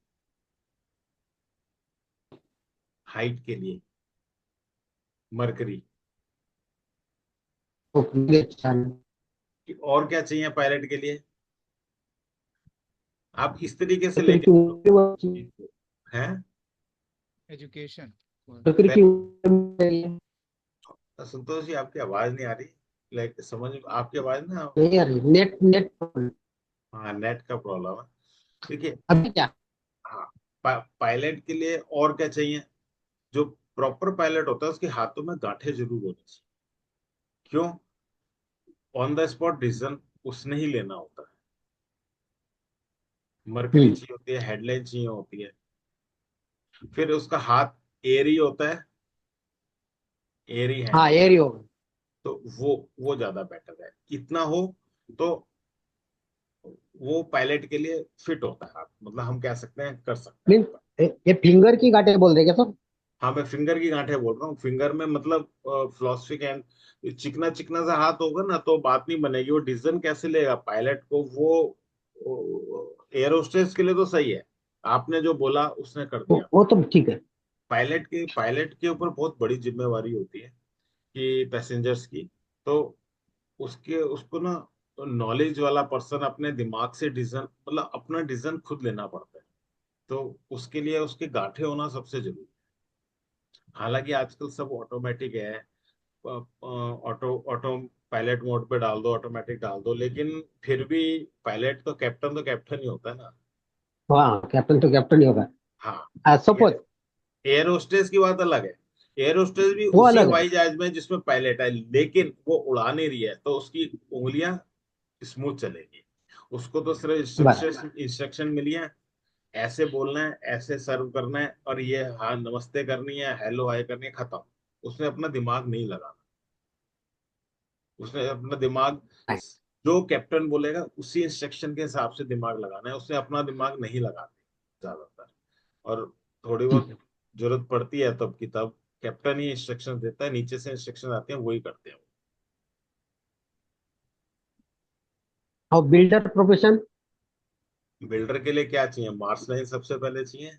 हाइट के लिए मरकरी। ओके, अच्छा। और क्या चाहिए पायलट के लिए, आप इस तरीके से मरकरी लेके की चलो उम्र, चीज को। है। एजुकेशन। मरकरी की उम्र संतोष जी आपकी आवाज नहीं आ रही, लाइक समझ आपकी आवाज ना। नहीं आ रही, नेट नेट। हाँ नेट का प्रॉब्लम है। देखिए, अभी क्या। हाँ, पायलट के लिए और क्या चाहिए, जो प्रॉपर पायलट होता है उसके हाथों में गांठें जरूर होनी चाहिए। क्यों, ऑन द स्पॉट डिसीजन उसने ही लेना होता है। मरकरी हम्म। चाहिए होती है, हेडलाइन चाहिए होती है, फिर उसका हाथ एरी होता है, एरी हैंड हाँ होता एरियो। है, तो वो ज्यादा बेटर है, इतना हो तो वो पायलट के लिए फिट होता है हाथ, मतलब हम कह सकते हैं कर सकता है मीन्स वो। ये फिंगर की गांठें बोल रहे क्या सर। हाँ मैं फिंगर की गांठें बोल रहा हूँ, फिंगर में मतलब फिलोसफी एंड, चिकना चिकना सा हाथ होगा ना तो बात नहीं बनेगी, वो डिसीजन कैसे लेगा पायलट को, वो एयर होस्टेस के लिए तो सही है, आपने जो बोला उसने कर दिया। वो तो ठीक है। पायलट के ऊपर बहुत बड़ी जिम्मेवारी होती है कि पैसेंजर्स की, तो उसके उसको ना नॉलेज वाला पर्सन अपने दिमाग से डिसीजन, मतलब अपना डिसीजन खुद लेना पड़ता है, तो उसके लिए उसके गांठे होना सबसे जरूरी है। हालांकि आजकल सब ऑटोमेटिक है, ऑटो पायलट मोड पे डाल दो, ऑटोमेटिक डाल दो, लेकिन फिर भी पायलट तो कैप्टन ही होता है ना। हाँ कैप्टन ही होगा। हाँ, सपोज एयर होस्टेस की बात अलग है, एयर होस्टेस भी वो उसी अलग है। हवाई जहाज में जिसमें पायलट है, लेकिन वो उड़ा नहीं रही है तो उसकी उंगलियां स्मूथ चलेगी, उसको तो सिर्फ बस इंस्ट्रक्शन मिली है ऐसे बोलना है, ऐसे सर्व करना है, और ये हाँ नमस्ते करनी है, हेलो हाय करनी है, खत्म। उसने अपना दिमाग नहीं लगाना। उसने अपना दिमाग, जो कैप्टन बोलेगा उसी इंस्ट्रक्शन के हिसाब से दिमाग लगाना है, उसने अपना दिमाग नहीं लगाते ज्यादातर। और थोड़ी ठीक बहुत है। जरूरत पड़ती है तब की तब कैप्टन ही इंस्ट्रक्शन देता है, नीचे से इंस्ट्रक्शन आते हैं वही करते हैं। और बिल्डर प्रोफेशन? बिल्डर के लिए क्या चाहिए? मार्स लाइन सबसे पहले चाहिए,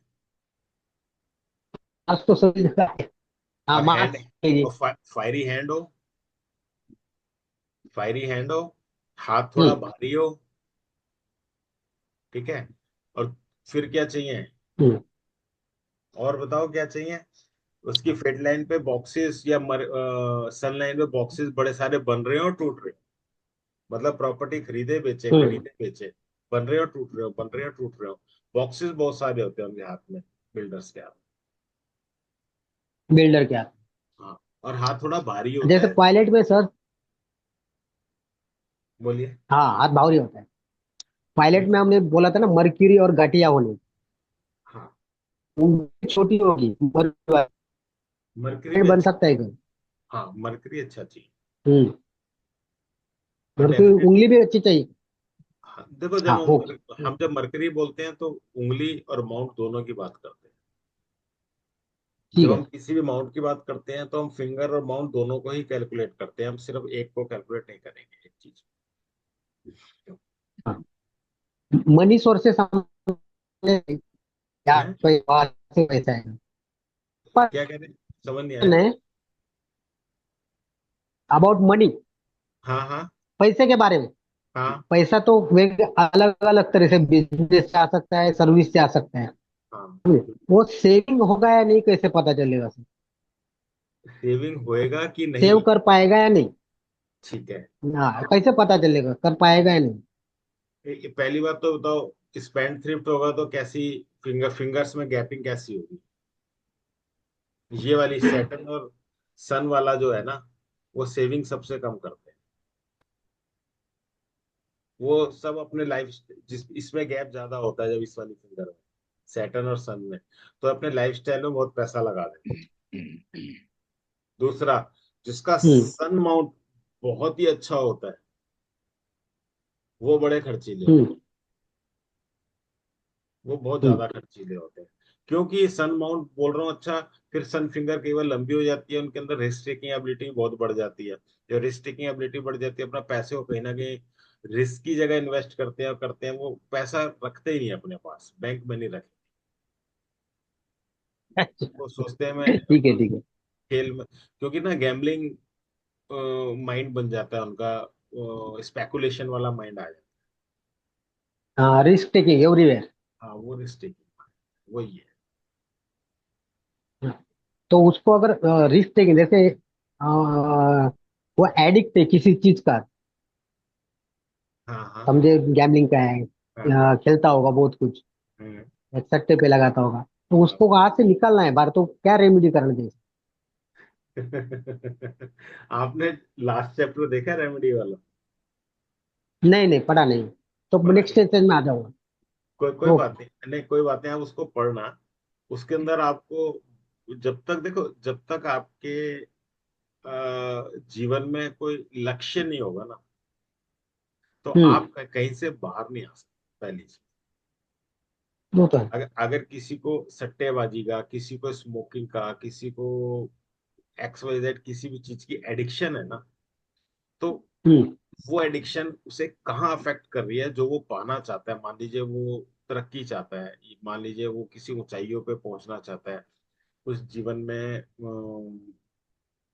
आज तो सभी जगह है। हाँ, और हैंड, मार्क्स चाहिए। और फायरी हैंड हो, फायरी हैंड हो, हाथ थोड़ा हम्म। भारी हो, ठीक है। और फिर क्या चाहिए? हम्म। और बताओ क्या चाहिए? उसकी फेड लाइन पे बॉक्सेस या सन लाइन पे बॉक्सेस बड़े सारे बन रहे हो और टूट रहे हो, मतलब प्रॉपर्टी खरीदे बेचे हम्म। खरीदे बेचे, बन रहे हो टूट रहे हो, बन रहे हो टूट रहे हो। बॉक्सेस बहुत सारे होते हैं उनके हाथ में, बिल्डर्स के हाथ। बिल्डर क्या? हाँ, और हाथ थोड़ा भारी होता जैसे है। पायलट में सर। बोलिए। हाँ, हाथ भारी होता है। पायलट में हमने बोला था ना, मर्क्यूरी और घटिया होने। हाँ, उंगली छोटी होगी, मर्क्यूरी मरकरी भी बन अच्छा। सकता है क्या? हाँ, मरकरी अच्छा चाहिए। हम्म। हाँ मर्क्यूरी डेफिनेट। उंगली भी अच्छी चाहिए। हाँ देखो, जब हाँ, ओके। हम जब मरकरी बोलते हैं तो उंगली और माउंट दोनों की बात करते हैं। ठीक जब है। हम किसी भी माउंट की बात करते हैं तो हम फिंगर और माउंट दोनों को ही कैलकुलेट करते हैं, हम सिर्फ एक को कैलकुलेट नहीं करेंगे, एक चीज। हाँ, मनी सोर्सेस क्या? है कोई बात से पैसा है? पर क्या कह रहे हैं? समझ नहीं आया। अबाउट मनी, हाँ हाँ पैसे के बारे में। हाँ पैसा तो वे अलग अलग तरह से, बिजनेस से आ सकता है, सर्विस से आ सकता है। हाँ। वो सेविंग होगा या नहीं, कैसे पता चलेगा सर? सेविंग होएगा कि सेव नहीं? कर पाएगा या नहीं? ठीक है। हाँ, कैसे पता चलेगा कर पाएगा या नहीं? पहली बात तो बताओ, स्पेंड थ्रिफ्ट होगा तो कैसी, फिंगर्स में गैपिंग कैसी होगी? ये वाली सैटर्न और सन वाला जो है ना, वो सेविंग सबसे कम करते हैं। वो सब अपने लाइफ, जिस इसमें गैप ज्यादा होता है जब इस वाली फिंगर में, सैटर्न और सन में, तो अपने लाइफ स्टाइल में बहुत पैसा लगा देते हैं। दूसरा, जिसका हम्म। सन माउंट बहुत ही अच्छा होता है, वो बड़े खर्चीले होते हम्म। हैं। वो बहुत हम्म। ज्यादा खर्चीले होते हैं, क्योंकि सन माउंट बोल रहा हूँ अच्छा, फिर सन फिंगर कई बार लंबी हो जाती है, उनके अंदर रिस्क टेकिंग एबिलिटी बहुत बढ़ जाती है। जो रिस्क टेकिंग एबिलिटी बढ़ जाती है, अपना पैसे को कहीं ना कहीं रिस्क की जगह इन्वेस्ट करते हैं, और करते हैं वो पैसा रखते ही नहीं अपने पास, बैंक में नहीं रखते। अच्छा। वो सोचते हैं मैं ठीक है, अपना ठीक है। खेल में, क्योंकि ना गैम्बलिंग माइंड बन जाता है उनका, स्पेकुलेशन वाला माइंड आ जाता हाँ, रिस्क टेकिंग एवरीवेयर। है। हाँ, वो रिस्क टेकिंग वही है। तो उसको अगर रिस्क टेकिंग, जैसे वो एडिक्ट है किसी चीज का, हाँ हाँ समझे, गैम्बलिंग का है, हाँ खेलता होगा बहुत कुछ, हाँ एक सट्टे पे लगाता होगा, तो हाँ। उसको वहां से निकलना है बाहर, तो क्या रेमेडी करना चाहिए? आपने लास्ट चैप्टर देखा रेमेडी वाला? नहीं नहीं, पढ़ा नहीं। तो पढ़ा नेक्स्ट नहीं? स्टेज में आ जाऊंगा। कोई कोई बात ओके। नहीं, नहीं कोई बात नहीं, आप उसको पढ़ना। उसके अंदर आपको, जब तक देखो, जब तक आपके जीवन में कोई लक्ष्य नहीं होगा ना, तो हम्म। आप कहीं से बाहर नहीं आ सकते, पहली चीज। वो तो है। अगर अगर किसी को सट्टेबाजी का, किसी को स्मोकिंग का, किसी को एक्स वाई जेड किसी भी चीज की एडिक्शन है ना, तो हम्म। वो एडिक्शन उसे कहाँ अफेक्ट कर रही है, जो वो पाना चाहता है। मान लीजिए वो तरक्की चाहता है, मान लीजिए वो किसी ऊंचाइयों पे पहुंचना चाहता है, उस जीवन में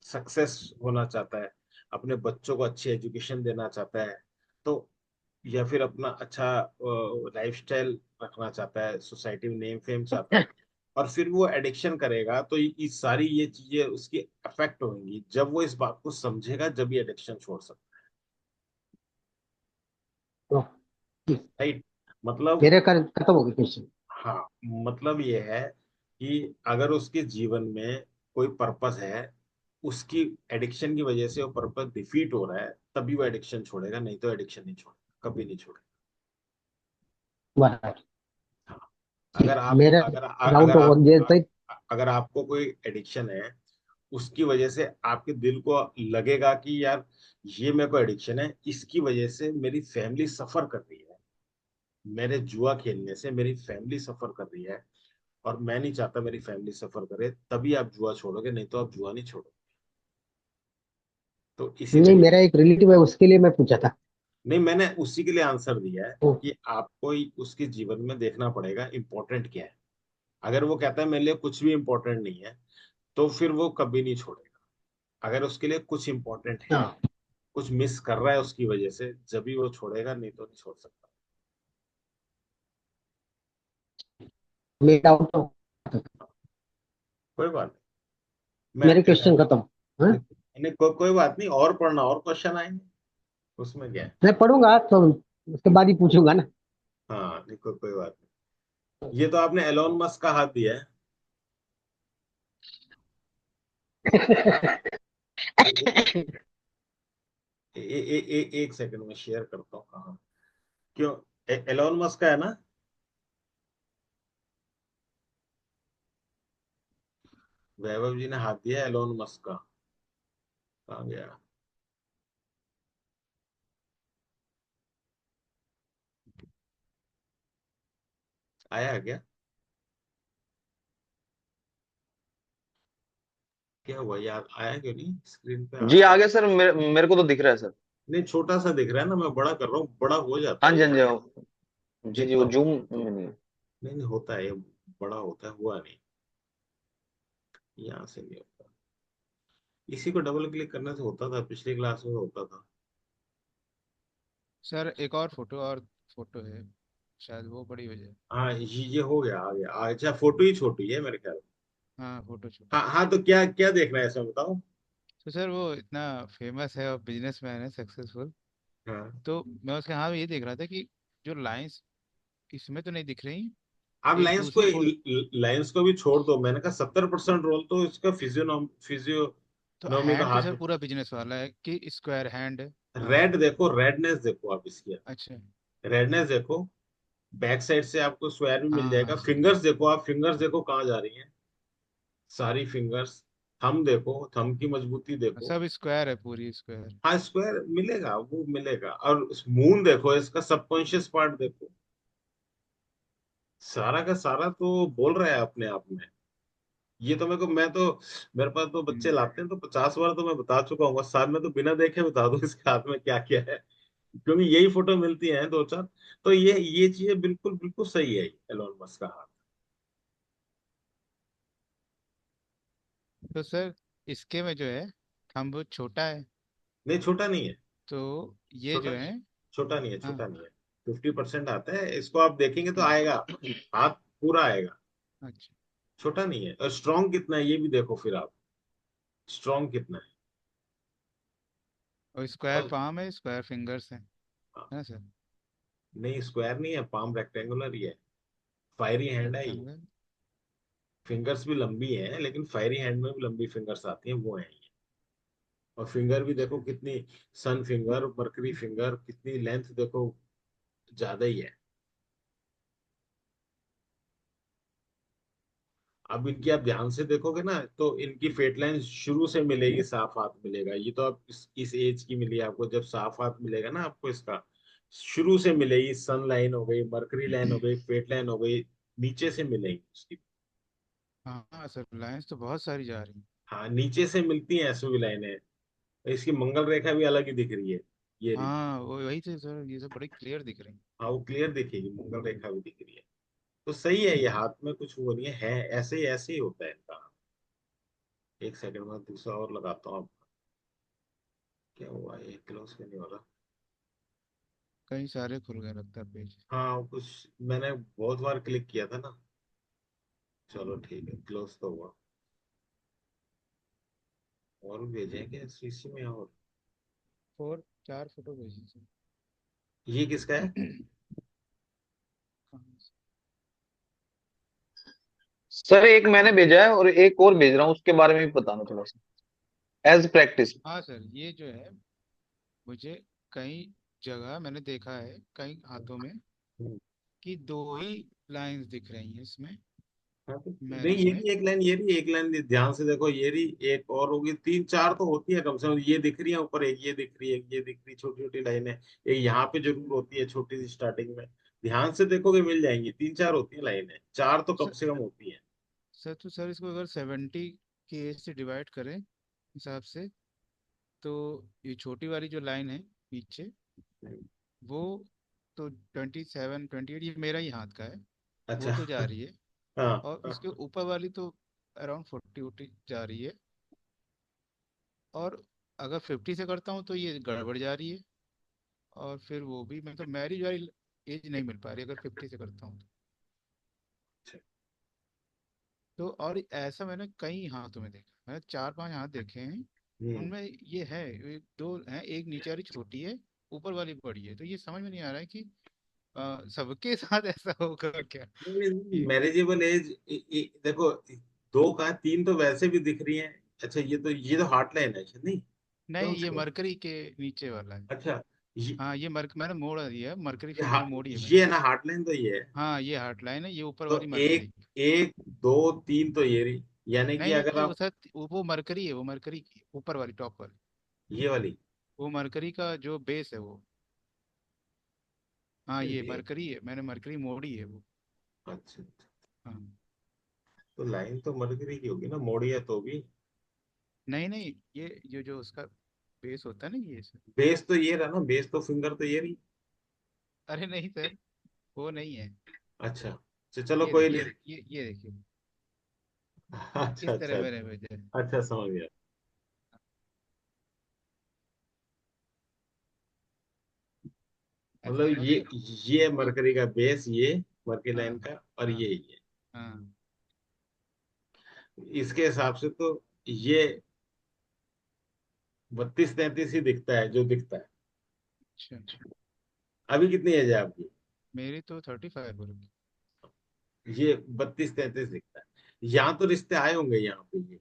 सक्सेस होना चाहता है, अपने बच्चों को अच्छी एजुकेशन देना चाहता है, तो या फिर अपना अच्छा लाइफस्टाइल रखना चाहता है, सोसाइटी में नेम फेम चाहता है, और फिर वो एडिक्शन करेगा, तो ये सारी ये चीजें उसकी अफेक्ट होंगी। जब वो इस बात को समझेगा, जब ये एडिक्शन छोड़ सकता तो है, राइट? मतलब, मेरे कर खत्म हो गए क्वेश्चन। हाँ, मतलब ये है कि अगर उसके जीवन में कोई पर्पस है, उसकी एडिक्शन की वजह से वो पर्पस डिफीट हो रहा है, तभी वो एडिक्शन छोड़ेगा, नहीं तो एडिक्शन नहीं छोड़ेगा, कभी नहीं छोड़ेगा। बराबर। हाँ, अगर आप मेरा अगर डाउट अगर हो आप ये तो। अगर आपको कोई एडिक्शन है, उसकी वजह से आपके दिल को लगेगा कि यार ये मेरे को एडिक्शन है, इसकी वजह से मेरी फैमिली सफर कर रही है, मेरे जुआ खेलने से मेरी फैमिली सफर कर रही है, और मैं नहीं चाहता मेरी फैमिली सफर करे, तभी आप जुआ छोड़ोगे, नहीं तो आप जुआ नहीं छोड़ोगे। तो नहीं, इसीलिए मेरा एक रिलेटिव है, उसके लिए मैं पूछा था। नहीं, मैंने उसी के लिए आंसर दिया है ओ, कि आपको उसके जीवन में देखना पड़ेगा इम्पोर्टेंट क्या है। अगर वो कहता है मेरे लिए कुछ भी इम्पोर्टेंट नहीं है, तो फिर वो कभी नहीं छोड़ेगा। अगर उसके लिए कुछ इम्पोर्टेंट है, हाँ, कुछ मिस कर रहा है उसकी वजह से, जब भी वो छोड़ेगा, नहीं तो नहीं छोड़ सकता। मेरा डाउट तो, कोई बात नहीं, मैं मेरे क्वेश्चन खत्म। हाँ, नहीं, कोई बात नहीं, और पढ़ना, और क्वेश्चन आएंगे, उसमें क्या है। मैं पढ़ूंगा तो उसके बाद ही पूछूंगा ना। हाँ नहीं, कोई बात नहीं। ये तो आपने एलोन मस्क का हाथ दिया है। ए, ए, एक सेकंड में शेयर करता हूँ। हाँ, क्यों, एलोन मस्क का है ना। वैभव जी ने हाथ दिया एलोन मस्क का। कहाँ गया। आया क्या, क्या हुआ यार, आया क्यों नहीं, स्क्रीन पे आ जी रहा आ है। गया सर, मेरे को तो दिख रहा है सर। नहीं, छोटा सा दिख रहा है ना, मैं बड़ा कर रहा हूँ, बड़ा हो जाता हाँ है जी, ये। हाँ जी, जी जी, देखता वो हूँ। जूम में नहीं है। नहीं नहीं, होता है ये, बड़ा होता है, हुआ नहीं, यहाँ से नहीं होता। इसी को डबल क्लिक करने से होता था, पिछली क्लास में होता था। सर एक और फोटो, और फोटो है, शायद वो बड़ी हो जाए। हाँ, ये हो गया, आ गया, अच्छा, फोटो ही छोटी है मेरे ख्याल। हाँ फोटो छोटी। हाँ हाँ, तो क्या क्या देखना है इसमें बताओ। तो सर वो इतना फेमस है और बिजनेसमैन है सक्सेसफुल, हाँ, तो मैं उसके हाँ ये देख रहा था कि जो लाइंस इसमें तो नहीं दिख रही, आप एक लाइंस को दूसरी फोटो। लाइंस को भी छोड़ दो, मैंने कहा 70% रोल तो इसका तो फिजियोनॉमी का हैंड तो हाथ सर है। पूरा बिजनेस वाला है कि स्क्वायर हैंड है। हाँ। रेड देखो, रेडनेस देखो आप इसकी, अच्छा। रेडनेस देखो। बैक साइड से आपको स्क्वायर भी मिल हाँ हाँ जाएगा। सर। फिंगर्स देखो, आप फिंगर्स देखो कहाँ जा रही हैं, सारी फिंगर्स। थंब देखो, थंब की मजबूती देखो। सब स्क्वायर है, पूरी स्क्वायर। हाँ, स्क्वायर मिलेगा, वो मिलेगा। और मून देखो, इसका सबकॉन्शियस पार्ट देखो, सारा का सारा तो बोल रहा है अपने आप में। ये तो मेरे पास तो बच्चे हम्म। लाते हैं, तो 50 बार तो मैं बता चुका हूँ, साथ में तो बिना देखे बता दूं इसके हाथ में क्या क्या है, क्योंकि यही फोटो मिलती है दो चार। तो ये चीजें बिल्कुल बिल्कुल सही है एलोन मस्क का हाथ। तो सर इसके में जो है थंब छोटा है, नहीं, छोटा नहीं है। तो ये छोटा जो है। छोटा नहीं है, हाँ। छोटा नहीं है। 50% आता है, इसको आप देखेंगे तो आएगा, हाथ पूरा आएगा। अच्छा। छोटा नहीं है। और स्ट्रॉन्ग कितना है ये भी देखो फिर आप, स्ट्रॉन्ग कितना है। और स्क्वायर और पाम है, स्क्वायर फिंगर्स हाँ, है ना सर। नहीं, स्क्वायर नहीं है, पाम रेक्टेंगुलर ही है। फायरी हैंड है ये। रेक्टेंगल। फिंगर्स भी लंबी हैं, लेकिन फायरी हैंड में भी लंबी फिंगर्स आती हैं, वो है ये। और फिंगर भी देखो कितनी, सन फिंगर, मरकरी फिंगर, कितनी लेंथ देखो, ज्यादा ही है। अब इनकी आप ध्यान से देखोगे ना, तो इनकी फेट लाइन शुरू से मिलेगी, साफ हाथ मिलेगा। ये तो आप इस एज की मिली आपको, जब साफ हाथ मिलेगा ना आपको इसका, शुरू से मिलेगी। सन लाइन हो गई, मरकरी लाइन हो गई, फेट लाइन हो गई, नीचे से मिलेगी उसकी। हाँ हाँ सर, लाइंस तो बहुत सारी जा रही हैं। हाँ, नीचे से मिलती हैं ऐसे भी लाइनें। इसकी मंगल रेखा भी अलग ही दिख रही है, ये रही। हाँ वो वही थे सर, ये सब बड़ी क्लियर दिख रही हैं। हाँ, वो क्लियर दिखेगी, मंगल रेखा भी दिख रही है। तो सही है, ये हाथ में कुछ वो नहीं है, ऐसे ही होता है इनका। एक सेकंड में दूसरा और लगाता हूँ। क्या हुआ, ये क्लोज क्यों नहीं हो रहा। कई सारे खुल गए लगता है पेज। हाँ, कुछ मैंने बहुत बार क्लिक किया था ना। चलो ठीक है, क्लोज तो हुआ। और भी भेजे हैं क्या इसी में, और फोर, चार फोटो भेजी सर। ये किसका है। कहाँ से? सर एक मैंने भेजा है और एक और भेज रहा हूँ, उसके बारे में भी बताना थोड़ा सा, एज प्रैक्टिस। हाँ सर, ये जो है मुझे कई जगह मैंने देखा है, कई हाथों में, हम्म, कि दो ही लाइंस दिख रही हैं इसमें। हाँ, तो नहीं, मैरिज ये है। भी एक लाइन, ये भी एक लाइन, ध्यान से देखो, ये भी एक और होगी, तीन चार तो होती है कम से कम। ये दिख रही है ऊपर, एक ये दिख रही है, एक ये दिख रही, छोटी छोटी लाइनें। एक यहाँ पे जरूर होती है छोटी सी स्टार्टिंग में। ध्यान से देखोगे मिल जाएंगी, तीन चार होती है लाइनें, चार तो कम सर, से कम होती है। सर तो सर इसको अगर 70 की एज से डिवाइड करें हिसाब से, तो ये छोटी वाली जो लाइन है पीछे, वो तो 27 28, ये मेरा ही हाथ का है, वो अच्छा। तो जा रही है। हाँ और हाँ। उसके ऊपर वाली तो अराउंड 40 जा रही है। और अगर 50 से करता हूँ तो ये गड़बड़ जा रही है। और फिर वो भी मतलब मैरिज वाली एज नहीं मिल पा रही अगर 50 से करता हूँ तो। और ऐसा मैंने कई हाथों में देखा, मैंने 4 5 हाथ देखे हैं। हम्म। उनमें ये है, ये दो हैं, एक नीचे वाली छोटी है, ऊपर वाली बड़ी है। तो ये समझ में नहीं आ रहा है कि सबके साथ ऐसा होगा क्या कि। मैरिजेबल एज, देखो, दो का तीन तो वैसे भी दिख रही हैं। अच्छा, ये तो हार्ट लाइन है, अच्छा, नहीं नहीं, कौन ये सा? मरकरी के नीचे वाला है। अच्छा, ये हाँ, ये मैंने मोड़ दिया है, मरकरी ये, फिंगर मोड़ी है ये मैंने। है ना हार्ट लाइन, तो ये है। हाँ, ये हार्ट लाइन है, ये ऊपर तो वाली एक मरकरी। एक दो तीन तो ये रही, यानी कि नहीं अगर नहीं, वो आप सर वो मरकरी है, वो मरकरी की ऊपर वाली टॉप वाली। ये वाली, वो मरकरी का जो बेस है वो। हाँ, ये ये, मरकरी है, मैंने मरकरी मोड़ी है वो। अच्छा, हाँ। तो लाइन तो मरकरी की होगी ना, मोड़ी है तो भी। नहीं नहीं, ये जो उसका बेस होता है ना, ये सर। बेस तो ये रहा ना, बेस तो फिंगर तो ये रही। अरे नहीं सर, वो नहीं है। अच्छा, चलो ये कोई देखिए, नहीं। ये देखिए, अच्छा इस तरह अच्छा मैंने भेजा है। अच्छा, समझ गया। ऐसा मतलब लगा सर। ये मरकरी का बेस, ये मरकरी हाँ लाइन का, और हाँ ये हाँ। इसके हिसाब से तो ये 32 33 ही दिखता है, जो दिखता है। अच्छा, अभी कितनी एज है आपकी? मेरी तो 35 हो रही। ये 32 33 दिखता है। यहाँ तो रिश्ते आए होंगे यहाँ पे। ये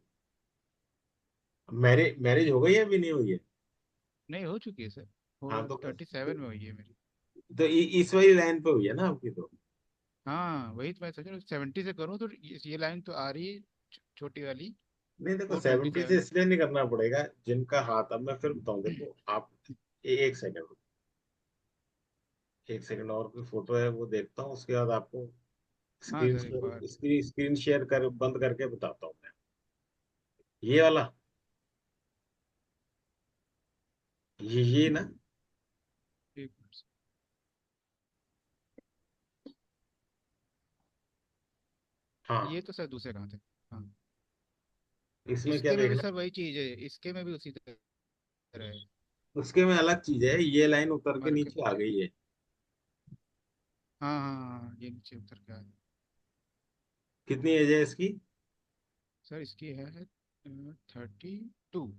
मैरिज मैरिज हो गई है, अभी नहीं हुई है? नहीं, हो चुकी है सर। हाँ, वो 27 में हुई है मेरी। तो इस वाली लाइन पे हुई है ना आपकी तो? हाँ, वही तो मैं सोच रहा हूँ, 70 से करूँ तो ये लाइन तो आ रही है, छोटी वाली। नहीं, देखो, वो 70 से 27। इसलिए नहीं करना पड़ेगा जिनका हाथ, अब मैं फिर बताऊं, देखो आप, एक सेकंड, एक सेकंड, और कोई फोटो है वो देखता हूँ, उसके बाद आपको हाँ स्क्रीन सर, एक बार। स्क्रीन शेयर कर बंद करके बताता हूँ मैं। ये वाला, ये ना। एक मिनट सर। हाँ, ये तो सर दूसरे कहाँ थे। हाँ। इसमें क्या इसके में भी देखना? सर वही चीज है, इसके में भी उसी तरह है। उसके में अलग चीज है, ये लाइन उतर के मरक नीचे आ गई है। हाँ हाँ हाँ हाँ, ये नीचे उतर के आया। कितनी एज है इसकी? सर इसकी है 32।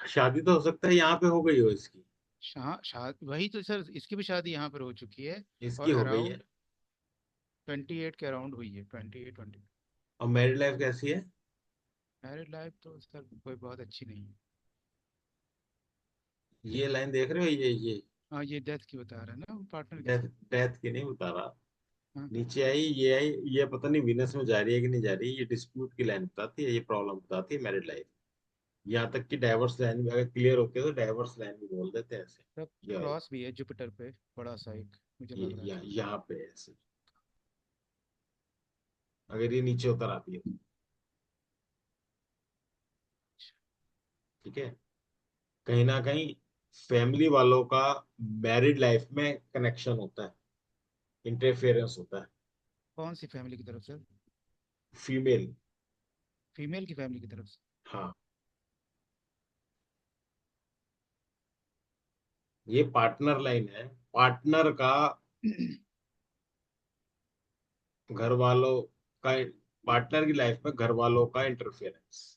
शादी तो हो सकता है यहाँ पे हो गई हो इसकी। वही तो सर, इसकी भी शादी यहाँ पर हो चुकी है। इसकी और हो गई है। अराउंड 28 के अराउंड हुई है, 28 20। और मैरिड लाइफ कैसी है? मैरिड लाइफ तो सर कोई बहुत अच्छी नहीं है। ये लाइन देख रहे हो, ये हाँ, ये डेथ की बता रहा है ना पार्टनर की डेथ सर। डेथ की नहीं बता रहा। हाँ। नीचे आई, ये आई, ये पता नहीं विनस में जा रही है कि नहीं जा रही है, ये डिस्प्यूट की लाइन बताती है, ये प्रॉब्लम बताती है मैरिड लाइफ। यहाँ तक कि डाइवर्स लाइन भी अगर क्लियर होती है तो डाइवर्स लाइन भी बोल देते हैं ऐसे। सब ये वाली, क्रॉस भी है जुपिटर पे, बड़ा सा एक, मुझे लग रहा है। यहाँ पे है ऐसे, अगर ये नीचे उतर आती है तो। ठीक है, कहीं ना कहीं फैमिली वालों का मैरिड लाइफ में कनेक्शन होता है, इंटरफेरेंस होता है। कौन सी फैमिली की तरफ से? फीमेल। फीमेल की फैमिली की तरफ से। हाँ, ये पार्टनर लाइन है, पार्टनर का, घर वालों का, पार्टनर की लाइफ में घर वालों का इंटरफेरेंस।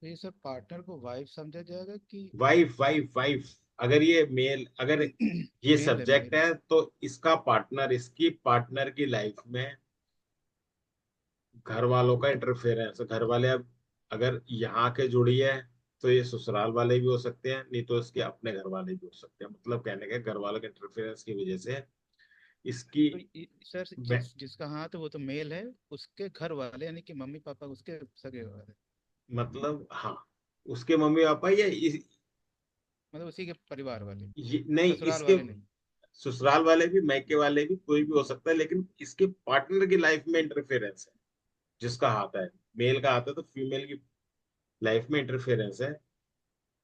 तो ये सर पार्टनर को वाइफ समझा जाएगा कि? वाइफ वाइफ वाइफ, अगर ये मेल, अगर ये मेल है, सब्जेक्ट मेल। है तो इसका पार्टनर, इसकी पार्टनर की लाइफ में घर वालों का इंटरफेरेंस, घर वाले अब अगर यहाँ के जुड़ी है तो ये ससुराल वाले भी हो सकते हैं, नहीं तो इसके अपने घर वाले भी हो सकते हैं। मतलब कहने का घर वालों के इंटरफेरेंस की वजह से इसकी तो सर मैं, जिसका हाथ है वो तो मेल है, उसके घर वाले यानी कि मम्मी पापा उसके सगे वाले, मतलब हाँ, उसके मम्मी पापा या मतलब उसी के परिवार वाले, नहीं, ससुराल इसके वाले नहीं। ससुराल वाले भी, मायके वाले भी, कोई भी हो सकता है, लेकिन इसके पार्टनर की लाइफ में इंटरफेरेंस है। जिसका हाथ है, मेल का हाथ है, तो फीमेल की लाइफ में इंटरफेरेंस है।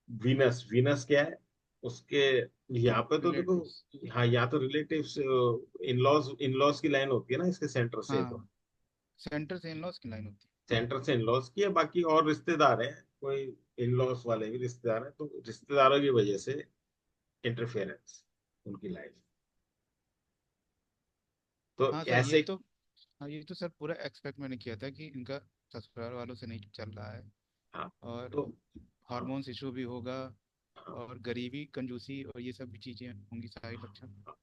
वीनस, वीनस क्या है उसके यहाँ पे तो देखो। रिलेटिव्स। हाँ, यहाँ तो रिलेटिव्स, इनलॉज, इनलॉज की लाइन होती है ना इसके सेंटर से, तो हाँ, सेंटर से इन लॉज की लाइन होती सेंटर से इनलॉज की है, बाकी और रिश्तेदार हैं कोई, इनलॉज वाले भी रिश्तेदार हैं, तो रिश्तेदारों की वजह से इंटरफेरेंस उनकी लाइफ। तो है। हाँ सर, ये ऐसे। तो, हाँ ये तो सर पूरा एक्सपेक्ट मैंने किया था कि इनका ससुराल वालों से नहीं चल रहा है, हाँ, और तो हाँ, हार्मोन्स इशू भी होगा, हाँ, और गरीबी कंजूसी और ये सब भी चीजें होंगी, सारे लक्षण। हाँ।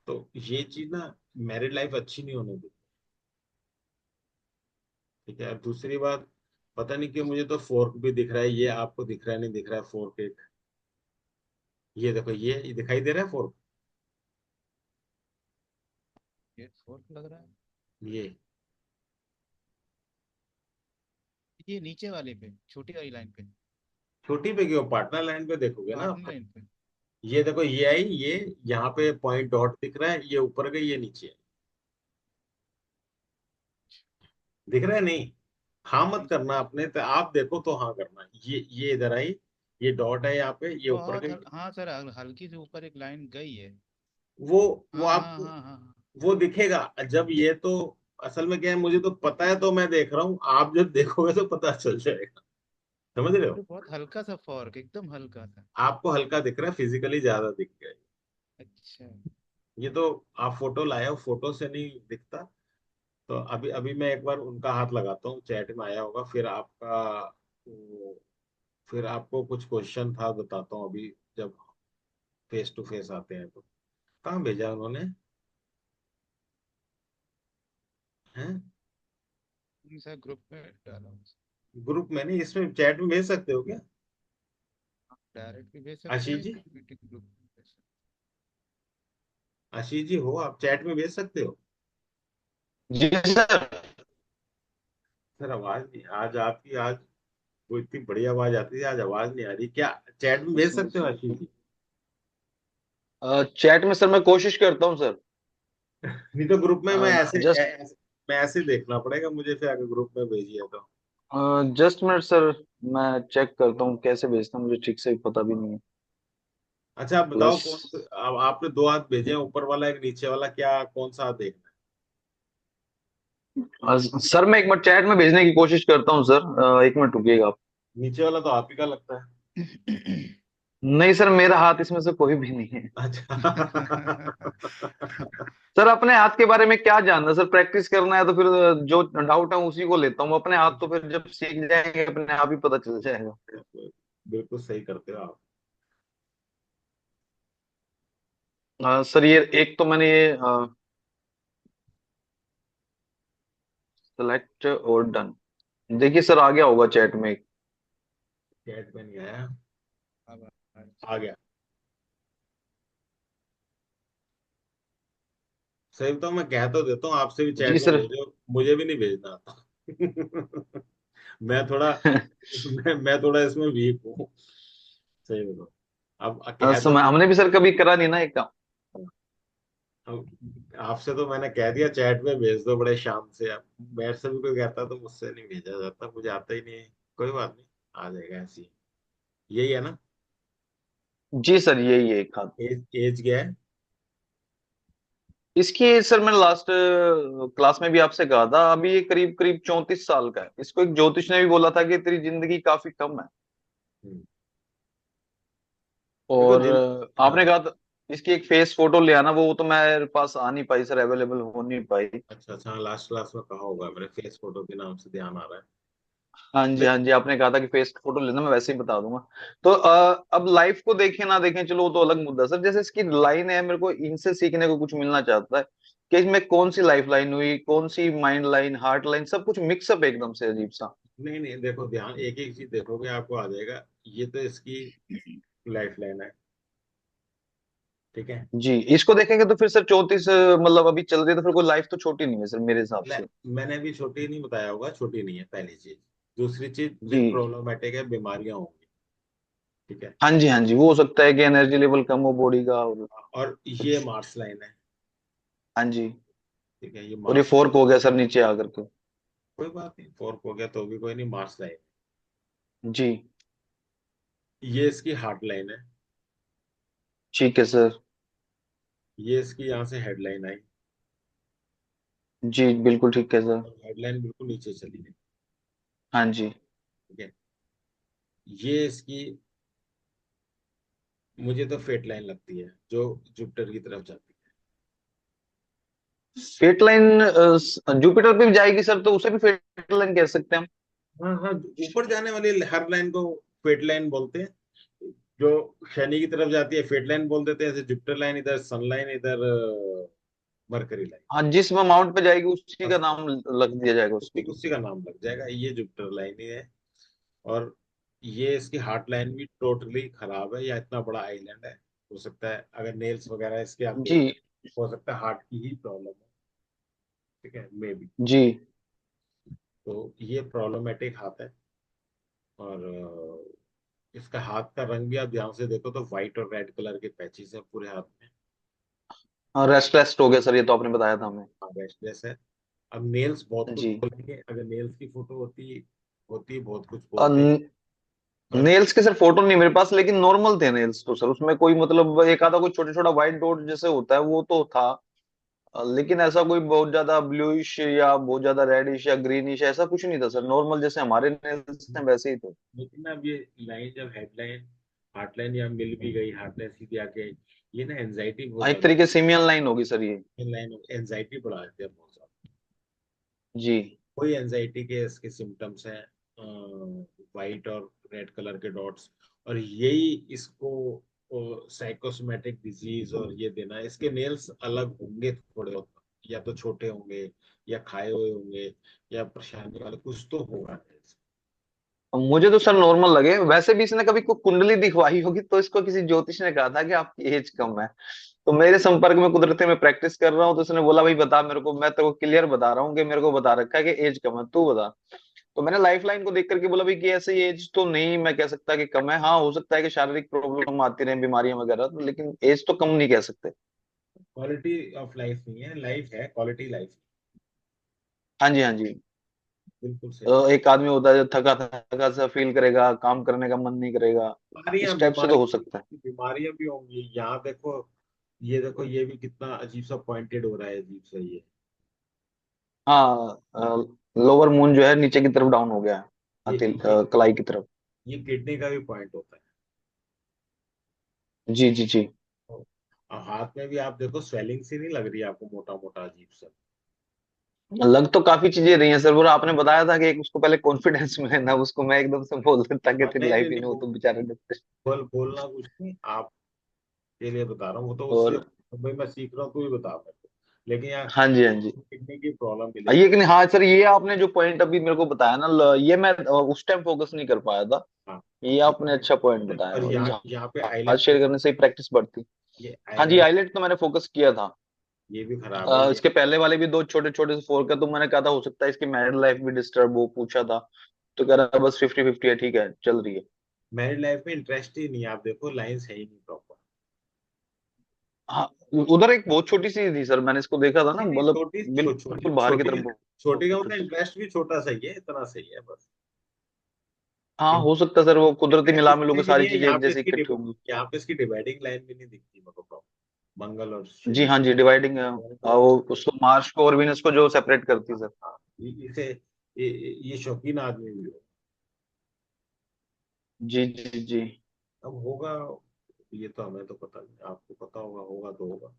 तो ये चीज ना, मैरिड लाइफ अच्छी नहीं होने दी। ठीक है, दूसरी बात, पता नहीं क्यों मुझे तो फोर्क भी दिख रहा है, ये आपको दिख रहा है नहीं दिख रहा है फोर्क एक, ये देखो, ये दिखाई दे रहा है फोर्क, ये फोर्थ लग रहा है, ये ये नीचे वाले पे, छोटी वाली लाइन पे, छोटी पे क्यों, पार्टनर लाइन पे देखोगे ना पार्टनर आप। लाइन पे। ये देखो, ये आई, ये यहाँ पे पॉइंट डॉट दिख रहा है, ये ऊपर गई, ये नीचे है। दिख रहा है नहीं? हाँ मत नहीं सर, करना अपने, तो आप देखो तो हाँ करना, ये इधर आई, ये डॉट है यहाँ पे, ये ऊपर बहुत गई। हाँ सर, हल्की से ऊपर एक लाइन गई है। वो वो हाँ हाँ आपको, हाँ हाँ हाँ। वो दिखेगा जब ये तो, असल में क्या है, मुझे तो पता है तो मैं देख रहा हूँ, आप जब देखोगे तो पता चल जाएगा। समझ रहे अरे हो? बहुत हल्का सा फॉर्क, एकदम हल्का सा। आपको हल्का दिख रहा है, फिजिकली ज्यादा दिख गया है। अच्छा। ये तो आप फोटो लाए हो, फोटो से नहीं दिखता। तो अभी अभी मैं एक बार उनका हाथ लगाता हूँ, चैट में आया होगा, फिर आपका फिर आपको कुछ क्वेश्चन था बताता हूँ अभी, जब फेस टू फेस आते हैं तो। कहाँ भेजा उन्होंने? हैं? सर ग्रुप में डाला हूँ। ग्रुप में नहीं, इसमें चैट में भेज सकते हो क्या? डायरेक्ट भी भेज सकते आशीष हैं, जी, मीटिंग ग्रुप में भेज सकते आशीष जी हो आप, चैट में भेज सकते हो? जी सर। सर आवाज नहीं आज आपकी, आज वो इतनी बड़ी आवाज आती है, आज आवाज नहीं आ रही क्या? चैट में भेज सकते हो आशीष जी? चैट में सर मैं कोशिश करता हूँ सर। नहीं तो ग्रुप में मैं ऐसे जस्ट मैं ऐसे देखना पड़ेगा मुझे, फिर अगर ग्रुप में भेजिए तो। जस्ट मिनट सर, मैं चेक करता हूँ कैसे भेजता हूँ, मुझे ठीक से पता भी नहीं है। अच्छा, आप बताओ प्लस कौन सा, आपने दो हाथ भेजे हैं, ऊपर वाला एक नीचे वाला, क्या कौन सा हाथ देखना सर मैं एक बार चैट में भेजने की कोशिश करता हूँ सर, एक मिनट रुकिएगा आप। है? नीचे वाला तो आप ही का लगता है। हैं। नहीं सर, मेरा हाथ इसमें से कोई भी नहीं है। अच्छा। सर अपने हाथ के बारे में क्या जानना सर, प्रैक्टिस करना है तो फिर जो डाउट है उसी को लेता हूँ, अपने हाथ तो फिर जब सीख जाएंगे अपने आप ही पता चल जाएगा। बिल्कुल सही करते हो आप। सर ये एक तो मैंने ये सेलेक्ट और डन, देखिए सर आ गया होगा चैट में। चैट में नहीं आया? अब आ गया। सही बताऊं, मैं कह तो देता हूँ आपसे भी जी चैट में सर। भेजो, मुझे भी नहीं भेजना आता। मैं थोड़ा मैं थोड़ा इसमें वीक हूँ, सही बताऊं। अब कह तो समय हमने भी सर कभी करा नहीं ना एक काम। अब आपसे तो मैंने कह दिया चैट में भेज दो बड़े शाम से। अब मेरे से भी कोई कहता तो मुझसे नहीं भेजा जाता, मुझे आता ही नहीं है। कोई बात नहीं, आ जाएगा ऐसी। यही है ना? जी सर यही है एक हाथ। एज एज क्या है? इसकी सर मैंने लास्ट क्लास में भी आपसे कहा था, अभी ये करीब करीब 34 साल का है। इसको एक ज्योतिष ने भी बोला था कि तेरी जिंदगी काफी कम है। हम्म, देखो और जिन, आपने हाँ, कहा था इसकी एक फेस फोटो ले आना, वो तो मेरे पास आ नहीं पाई सर, अवेलेबल हो नहीं पाई। अच्छा अच्छा, लास्ट क्लास में कहा होगा, मेरे फेस फोटो के नाम से ध्यान आ रहा है। हाँ जी नहीं, हाँ जी, आपने कहा था कि फेस फोटो लेना, मैं वैसे ही बता दूंगा। तो अब लाइफ को देखें ना देखें चलो वो तो अलग मुद्दा सर, जैसे इसकी लाइन है मेरे को इनसे सीखने को कुछ मिलना चाहता है कि इसमें कौन सी लाइफ लाइन हुई, कौन सी माइंड लाइन, हार्ट लाइन, सब कुछ मिक्सअप एकदम से अजीब सा। नहीं नहीं, देखो ध्यान, एक एक चीज देखोगे आपको आ जाएगा। ये तो इसकी लाइफ लाइन है, ठीक है। जी, इसको देखेंगे तो फिर सर 34 मतलब अभी चल रही है, तो फिर कोई लाइफ तो छोटी नहीं है सर मेरे हिसाब से। मैंने अभी छोटी नहीं बताया होगा, छोटी नहीं है पहली चीज। दूसरी चीज, जी। बिग प्रॉब्लमेटिक है, बीमारियां होंगी, ठीक है। हाँ जी, हाँ जी, वो हो सकता है कि एनर्जी लेवल कम हो बॉडी का, और और ये मार्स लाइन है, हाँ जी। ठीक है, ये और ये मार्स लाइन। फोर्क हो गया सर नीचे आकर के। कोई बात नहीं, फोर्क हो गया तो भी कोई नहीं, मार्स लाइन। जी। ये इसकी हार्ट लाइन है। ठीक है सर। ये इसकी यहाँ से हेडलाइन आई, जी बिल्कुल ठीक है सर। और हेडलाइन बिल्कुल नीचे चली गई, हाँ जी। ठीक है। ये इसकी, मुझे तो फेट लाइन लगती है, जो जुपिटर की तरफ जाती फेट लाइन जुपिटर पे भी जाएगी सर, तो उसे भी फेट लाइन कह सकते हैं हम। है। हाँ हाँ, ऊपर जाने वाली हर लाइन को फेट लाइन बोलते हैं। जो शनि की तरफ जाती है फेट लाइन बोल देते हैं, जैसे जुपिटर लाइन इधर, सन लाइन इधर, मरकरी लाइन। हाँ, जिस अमाउंट पे जाएगी उसी का बस नाम लग दिया जाएगा उसी उसको। उसी का नाम लग जाएगा, ये जुपिटर लाइन ही है। और ये इसकी हार्ट लाइन भी टोटली खराब है, या इतना बड़ा आइलैंड है। हो सकता है अगर नेल्स वगैरह इसके आप जी। देख, हो सकता है हार्ट की ही प्रॉब्लम है, ठीक है, मे बी। जी। तो ये प्रॉब्लमेटिक हाथ है। और इसका हाथ का रंग भी आप ध्यान से देखो तो व्हाइट और रेड कलर के पैचेस है पूरे हाथ में। हाँ, रेस्ट रेस्ट हो गया सर, ये तो आपने बताया था हमें। हाँ, रेस्टलेस है। अब नेल्स बहुत कुछ जी। बोलेंगे, अगर नेल्स की फोटो होती होती बहुत कुछ बोलते, बट नेल्स के सर फोटो नहीं मेरे पास, लेकिन नॉर्मल थे नेल्स तो सर, उसमें कोई मतलब एक आधा कोई छोटा छोटा व्हाइट डॉट जैसे होता है वो तो था। लेकिन ऐसा कोई बहुत ज्यादा ब्लूइश या बहुत ज्यादा रेडिश या ग्रीनिश ऐसा कुछ नहीं था सर, नॉर्मल जैसे हमारे नेल्स थे वैसे ही थे। लेकिन अब ये लाइन जब हेडलाइन हार्टलाइन या मिल भी गई, हार्टलाइन सीधी आके, ये ना एनजाइटी बहुत हाँ, एक ज्यादा, तरीके से सिमियन लाइन होगी सर ये। लाइन एनजाइटी बढ़ा देती है बहुत ज्यादा। जी। कोई एनजाइटी के इसके सिम्टम्स हैं, वाइट और रेड कलर के डॉट्स। और यही इसको साइकोसोमेटिक डिजीज और ये देना है। इसके नेल्स अलग होंगे थोड़े बहुत, या तो छोटे होंगे, या खाए हुए होंगे, या परेशानी वाले कुछ तो होगा। मुझे तो सर नॉर्मल लगे, वैसे भी इसने कभी को कुंडली दिखवाई होगी, तो इसको किसी ज्योतिष ने कहा था कि आपकी एज कम है। तो मेरे संपर्क में कुदरती मैं प्रैक्टिस कर रहा हूँ, तो उसने बोला भाई बता मेरे को, मैं तेरे को क्लियर बता रहा हूँ कि मेरे को बता रखा है कि एज कम है, तू बता। तो मैंने लाइफ लाइन को देख करके बोला भाई कि ऐसे एज तो नहीं मैं कह सकता कि कम है, हाँ हो सकता है कि शारीरिक प्रॉब्लम आती रहे, बीमारियां वगैरह, तो लेकिन एज तो कम नहीं कह सकते। क्वालिटी ऑफ लाइफ नहीं है, लाइफ है, क्वालिटी लाइफ। हाँ जी, हाँ जी। बिल्कुल सही है। एक आदमी होता है जो थका थका सा फील करेगा, काम करने का मन नहीं करेगा, बीमारियां इस टाइप से तो हो सकता है। बीमारियां भी होंगी, यहाँ देखो। ये देखो, ये भी कितना अजीब सा पॉइंटेड हो रहा है, अजीब सा ये। हाँ, लोअर मून जो है नीचे की तरफ डाउन हो गया है, ये ये कलाई की तरफ। ये किडनी का भी पॉइंट होता है। जी जी जी। और हाथ में भी आप देखो, स्वेलिंग सी नहीं लग रही है आपको, मोटा मोटा अजीब सा। लग तो काफी चीजें रही हैं सर, वो आपने बताया था कि एक उसको पहले कॉन्फिडेंस मिले ना, उसको मैं एकदम से बोल देता कि हाँ, तेरी नहीं लाइफ नहीं ही नहीं, नहीं हो, वो तो बेचारे डॉक्टर। बोलना कुछ नहीं, आपके लिए बता रहा हूँ, वो तो उससे और भाई मैं सीख रहा हूँ, तू ही बता मेरे को। लेकिन यहाँ हाँ जी, हाँ जी। किडनी की प्रॉब्लम ये मिलेगी। कि नहीं, हाँ सर, ये आपने जो पॉइंट अभी मेरे को बताया ना, ये मैं उस टाइम फोकस नहीं कर पाया था। हाँ, ये आपने अच्छा पॉइंट बताया, और और यहाँ पे जहाज आईलेट, शेयर करने से ही प्रैक्टिस बढ़ती। ये हाँ जी, आईलेट, आईलेट तो मैंने फोकस किया था। ये भी खराब है ये। इसके पहले वाले भी दो छोटे छोटे से फोर का, तो मैंने कहा था हो सकता है इसकी मैरिड लाइफ भी डिस्टर्ब हो, पूछा था। तो कह रहा है बस 50-50 है, ठीक है चल रही है। मैरिड लाइफ में इंटरेस्ट ही नहीं है, आप देखो लाइंस है ही नहीं प्रॉपर। हाँ, उधर एक बहुत छोटी सी थी सर, मैंने इसको देखा था ना, नहीं नहीं, मतलब छोटी छोटी बिल्कुल बाहर की छोटी तरफ छोटी का बहुत मतलब छोटी सी। इंटरेस्ट भी छोटा सही है, इतना सही है बस। हाँ, हो सकता है सर, वो कुदरती इंटरेस्ट मिला मिलू के इसलिए भी सारी नहीं है, चीजें एक जैसी इकट्ठी होंगी। यहाँ पे इसकी डिवाइडिंग लाइन भी नहीं दिखती मेरे को प्रॉपर, मंगल और जी शनि। हाँ जी, डिवाइडिंग है, तो वो उसको मार्स को और वीनस को जो सेपरेट करती है हाँ सर। हाँ, इसे ये शौकीन आदमी भी हो। जी जी जी। अब होगा, ये तो हमें तो पता नहीं, आपको पता होगा, होगा तो होगा।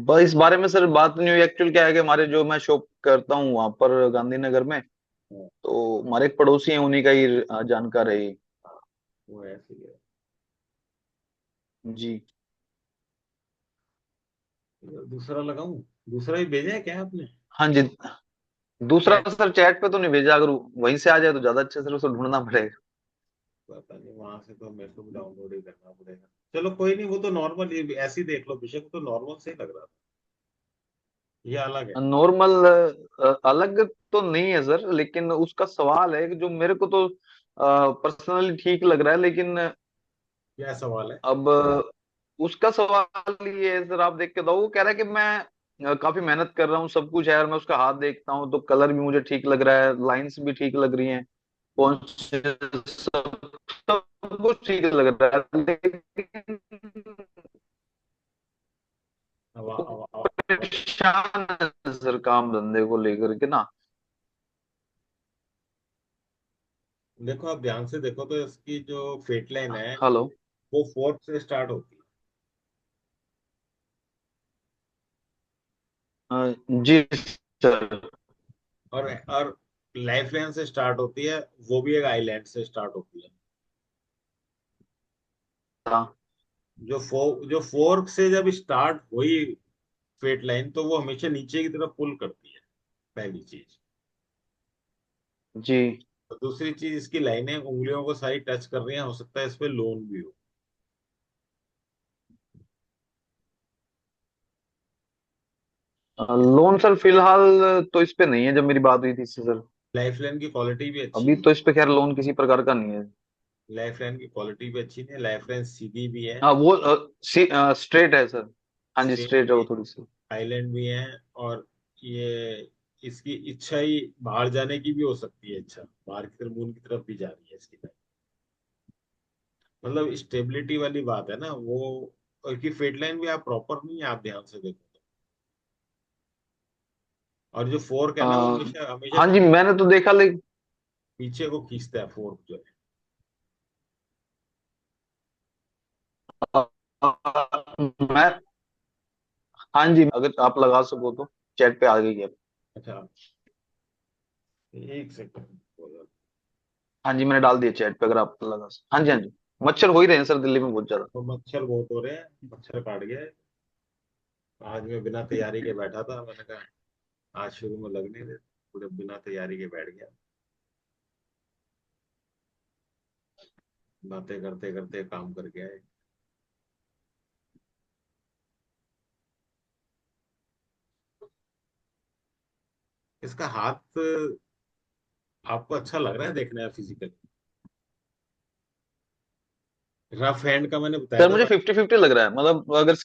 बस इस बारे में सर बात नहीं हुई, एक्चुअल क्या है कि हमारे जो मैं शॉप करता हूँ वहां पर गांधीनगर में, हाँ तो हमारे एक पड़ोसी हैं, उन्हीं का ही जानकार है ये। हाँ, वो ऐसे ही है। जी। दूसरा लगाऊं? दूसरा ही भेजा है क्या आपने? हाँ जी। दूसरा चैट, सर चैट पे तो नहीं भेजा, अगर वहीं से आ जाए तो ज्यादा अच्छे, सर उसको ढूंढना पड़ेगा। पता नहीं वहां से तो मेरे को भी डाउनलोड ही करना पड़ेगा। चलो कोई नहीं, वो तो नॉर्मल, ये ऐसे ही देख लो, विषय को तो नॉर्मल से ही लग रहा था, ये अलग है। नॉर्मल अलग तो नहीं है सर, लेकिन उसका सवाल है कि जो मेरे को तो पर्सनली ठीक लग रहा है, लेकिन क्या सवाल है? अब उसका सवाल ये है सर, आप देख के दो, वो कह रहा है कि मैं काफी मेहनत कर रहा हूँ, सब कुछ है, और मैं उसका हाथ देखता हूँ तो कलर भी मुझे ठीक लग रहा है, लाइंस भी ठीक लग रही हैं, हम्म। सब सब कुछ ठीक लग रहा है, लेकिन अब, वो अब, अब, अब, परेशान है सर काम धंधे को लेकर के ना। देखो आप ध्यान से देखो तो इसकी जो फेट लाइन है हेलो। वो फोर्थ से स्टार्ट होती है। जी सर। और लाइफ लाइन से स्टार्ट होती है, वो भी एक आइलैंड से स्टार्ट होती है। हाँ। जो फोर्क से जब स्टार्ट हुई फेट लाइन, तो वो हमेशा नीचे की तरफ पुल करती है, पहली चीज। जी। तो दूसरी चीज, इसकी लाइनें उंगलियों को सारी टच कर रही हैं, हो सकता है इस पे लोन भी हो। लोन सर फिलहाल तो इस पे नहीं है, जब मेरी बात हुई थी इससे सर। लाइफ लाइन की क्वालिटी भी अच्छी अभी नहीं तो इस पे खैर लोन किसी प्रकार का नहीं है। है। लाइफ लाइन की क्वालिटी भी अच्छी नहीं है, लाइफ लाइन सीधी भी है, हाँ वो स्ट्रेट है सर। हाँ जी स्ट्रेट स्ट्रेट है भी, वो थोड़ी सी। आइलैंड भी है। और ये, इसकी इच्छा ही बाहर जाने की भी हो सकती है, इच्छा बाहर की तरफ, मून की तरफ भी जा रही है इसकी लाइन। मतलब स्टेबिलिटी वाली बात है ना वो। और की फेट लाइन भी आप प्रॉपर नहीं है, आप ध्यान से देखो तो। और जो फोर्क है अ, ना, वो हमेशा हमेशा हाँ जी मैंने तो देखा, लेकिन पीछे को खींचता है फोर्क जो है। मैं, हाँ जी अगर आप लगा सको तो चैट पे आ गई है। अच्छा, एक सेकंड। हाँ जी मैंने डाल दिया चैट पे, अगर आप लगा सको। हाँ जी हाँ जी। मच्छर हो ही रहे हैं सर दिल्ली में बहुत ज्यादा। तो मच्छर बहुत हो रहे हैं, मच्छर काट गए। आज मैं बिना तैयारी के बैठा था, मैंने कहा आज शुरू में लगने दे, पूरे बिना तैयारी के बैठ गया, बातें करते करते काम करके आए। इसका हाथ आपको अच्छा लग रहा है देखने में फिजिकल? रफ हैंड का मैंने बताया सर था मुझे ना। 50-50 लग रहा है, मतलब अगर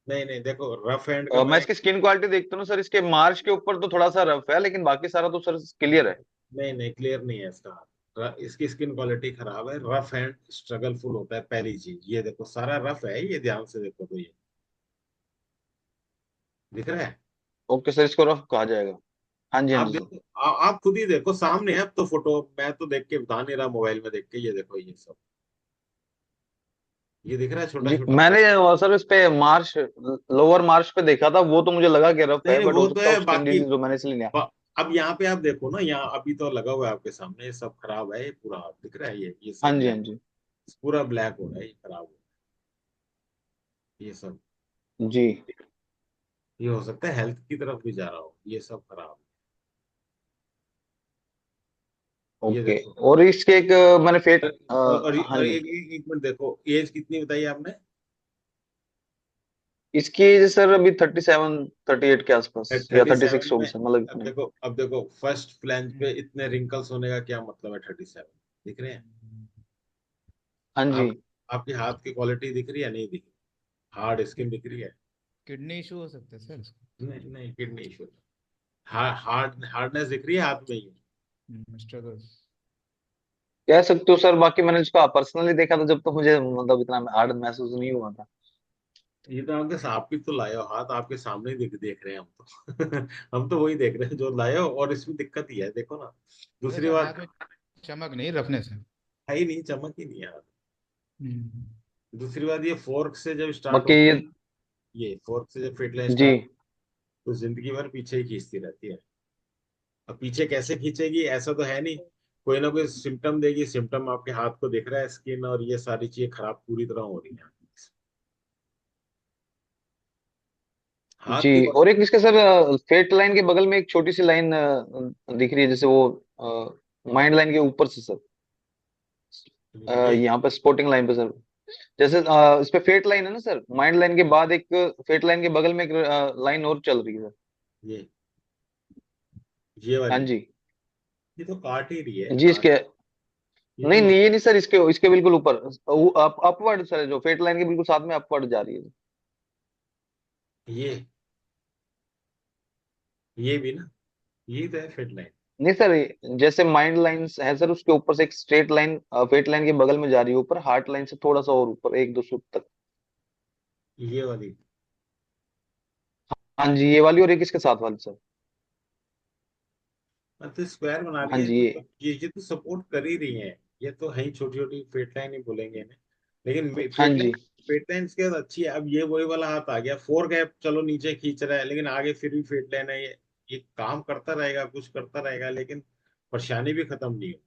नहीं नहीं, देखो रफ हैंड का मैं मैं, इसकी स्किन क्वालिटी देखता हूँ सर, इसके मार्च के ऊपर तो थोड़ा सा रफ है, लेकिन बाकी सारा तो सर क्लियर है। नहीं नहीं, क्लियर नहीं है इसका हाथ। इसकी स्किन क्वालिटी खराब है, रफ हैंड स्ट्रगलफुल होता है, पहली चीज ये देखो, सारा रफ है, ये ध्यान से देखो तो ये दिख रहा है। ओके सर, इसको रफ कहा जाएगा। हाँ जी हाँ आप जी सर। देखो, आप खुद ही देखो, सामने है अब तो फोटो, मैं तो देख के बता नहीं रहा, मोबाइल में देख के, ये देखो ये सब, ये दिख रहा है छोटा जी छोटा मैंने फोटो। सर इस पे मार्च, लोअर मार्च पे देखा था, वो तो मुझे लगा कि रफ नहीं है, नहीं, बट वो हो तो सकता है है वो स्किन बाकी। डिजीज जो मैंने इसलिए नहीं। अब यहाँ पे आप देखो ना, यहाँ अभी तो लगा हुआ है आपके सामने, ये सब खराब है, ये पूरा हाथ दिख रहा है, ये हाँ सब जी हाँ ब्लैक, जी। पूरा ब्लैक हो रहा है, ये खराब हो रहा है ये सब। जी। ये हो सकता है हेल्थ की तरफ भी जा रहा हो, ये सब खराब है। ये ओके। देखो। और इसके एक मैंने फेक हाँ और जी, एक मिनट देखो, एज कितनी बताई आपने? इसकी एज सर अभी 37-38 के आसपास, या 36 37 होगी में। सर, मतलब अब इतने। देखो, अब देखो फर्स्ट फ्लैंज पे हम्म। इतने रिंकल्स होने का क्या मतलब है? 37 दिख रहे हैं हाँ जी। आप? आपकी हाथ की क्वालिटी दिख रही है, नहीं दिख रही? हार्ड स्किन दिख रही है? किडनी इशू हो सकता है सर इसको। नहीं नहीं, किडनी इशू। हार्डनेस दिख रही है हाथ में ही? स्ट्रगल। कह सकते हो सर, बाकी मैंने इसको पर्सनली देखा था जब, तो मुझे मतलब इतना हार्ड महसूस नहीं हुआ था। ये तो आपके आप भी तो लाए हो हाथ, आपके सामने ही देख रहे हैं हम तो। हम तो वही देख रहे हैं जो लाए हो, और इसमें दिक्कत ही है, देखो ना। मतलब दूसरी सर बात, हाथ में चमक नहीं, रफनेस है। है ही नहीं, चमक ही नहीं है हाथ। हम्म। दूसरी बात, ये फोर्क से जब स्टार्ट बाकी होती ये, है, ये फोर्क से जब फिट लाइन जी। स्टार्ट, तो जिंदगी भर पीछे ही खींचती रहती है। अब पीछे कैसे खींचेगी, ऐसा तो है नहीं, कोई ना कोई सिम्टम देगी। सिम्टम आपके हाथ को दिख रहा है, स्किन और ये सारी चीजें खराब पूरी तरह हो रही हैं। हाथ जी। की और एक इसके सर फेट लाइन के बगल में एक छोटी सी लाइन दिख रही है, जैसे वो माइंड लाइन के ऊपर से सर, ये यहाँ पे स्पोर्टिंग लाइन पे सर, जैसे इस पे फेट लाइन है ना सर, माइंड लाइन के बाद एक फेट लाइन के बगल में एक लाइन और चल रही है सर। ये ये हाँ वाली, जी। ये तो काट ही रही है, जी काट। इसके, ये नहीं तो नहीं ये नहीं सर, इसके इसके बिल्कुल ऊपर, अपवर्ड सर, जो फेट लाइन के बिल्कुल साथ में अपवर्ड जा रही है। ये भी ना, ये तो है फिट लाइन। नहीं सर, जैसे माइंड लाइंस है सर, उसके ऊपर से एक स्ट्रेट लाइन फेट लाइन के बगल में जा रही है ऊपर, हार्ट लाइन से थोड़ा सा और ऊपर, एक दो फुट तक। ये वाली, हाँ जी ये वाली, और एक इसके साथ वाली सर। मतलब स्क्वायर बना हाँ रही है जी तो ये। ये तो सपोर्ट कर ही रही है। ये तो है ही, छोटी छोटी फेट लाइन ही बोलेंगे इन्हें, लेकिन हाँ फेट लाइन, जी। फेट लाइन इसके बाद अच्छी है। अब ये वही वाला हाथ आ गया, फोर गैप चलो नीचे खींच रहा है, लेकिन आगे फिर भी फेट लाइन है। ये काम करता रहेगा, कुछ करता रहेगा, लेकिन परेशानी भी खत्म नहीं हो।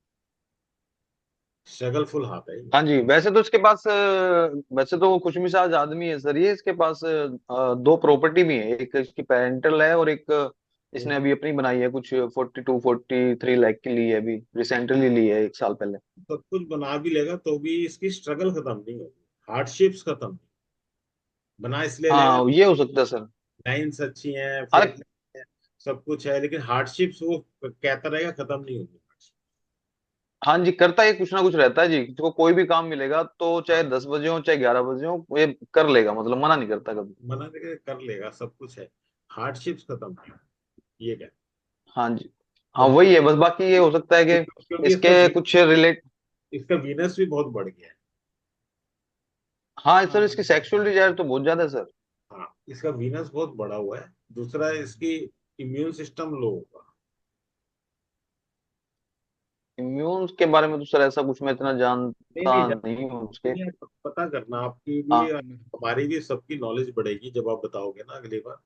स्ट्रगलफुल हाथ है ये। हाँ जी, वैसे तो इसके पास वैसे तो खुशमिजाज आदमी है सर ये, इसके पास दो प्रॉपर्टी भी है, एक इसकी पेरेंटल है और एक इसने अभी अपनी बनाई है, कुछ 42-43 लाख की ली है, अभी रिसेंटली ली है 1 साल पहले। सब कुछ बना भी लेगा तो भी इसकी स्ट्रगल खत्म नहीं होगी, हार्डशिप्स खत्म नहीं। बना इसलिए लेगा, हाँ ये हो सकता है सर। लाइन्स अच्छी हैं, फेट अरे है, सब कुछ है, लेकिन हार्डशिप्स वो कहता रहेगा, खत्म नहीं होगी। हाँ जी, करता है कुछ ना कुछ रहता है जी, तो कोई भी काम मिलेगा तो चाहे हाँ, 10 बजे हो चाहे 11 बजे हो, ये कर लेगा, मतलब मना नहीं करता कभी। मना करके कर लेगा, सब कुछ है, हार्डशिप्स खत्म नहीं होगी, ये क्या। हाँ जी। हाँ और वही है बस, बाकी ये हो सकता है कि क्योंकि इसके कुछ रिलेट। इसका वीनस भी बहुत बढ़ गया है। हाँ सर, इसकी सेक्सुअल डिजायर तो बहुत ज्यादा है सर। हाँ, इसका वीनस बहुत बड़ा हुआ है। दूसरा, इसकी इम्यून सिस्टम लो होगा। इम्यून के बारे में तो सर ऐसा कुछ मैं इतना नहीं जानता नहीं नहीं हूँ उसके। नहीं, पता करना, आपकी भी हाँ। हमारी भी सबकी नॉलेज बढ़ेगी जब आप बताओगे ना अगली बार।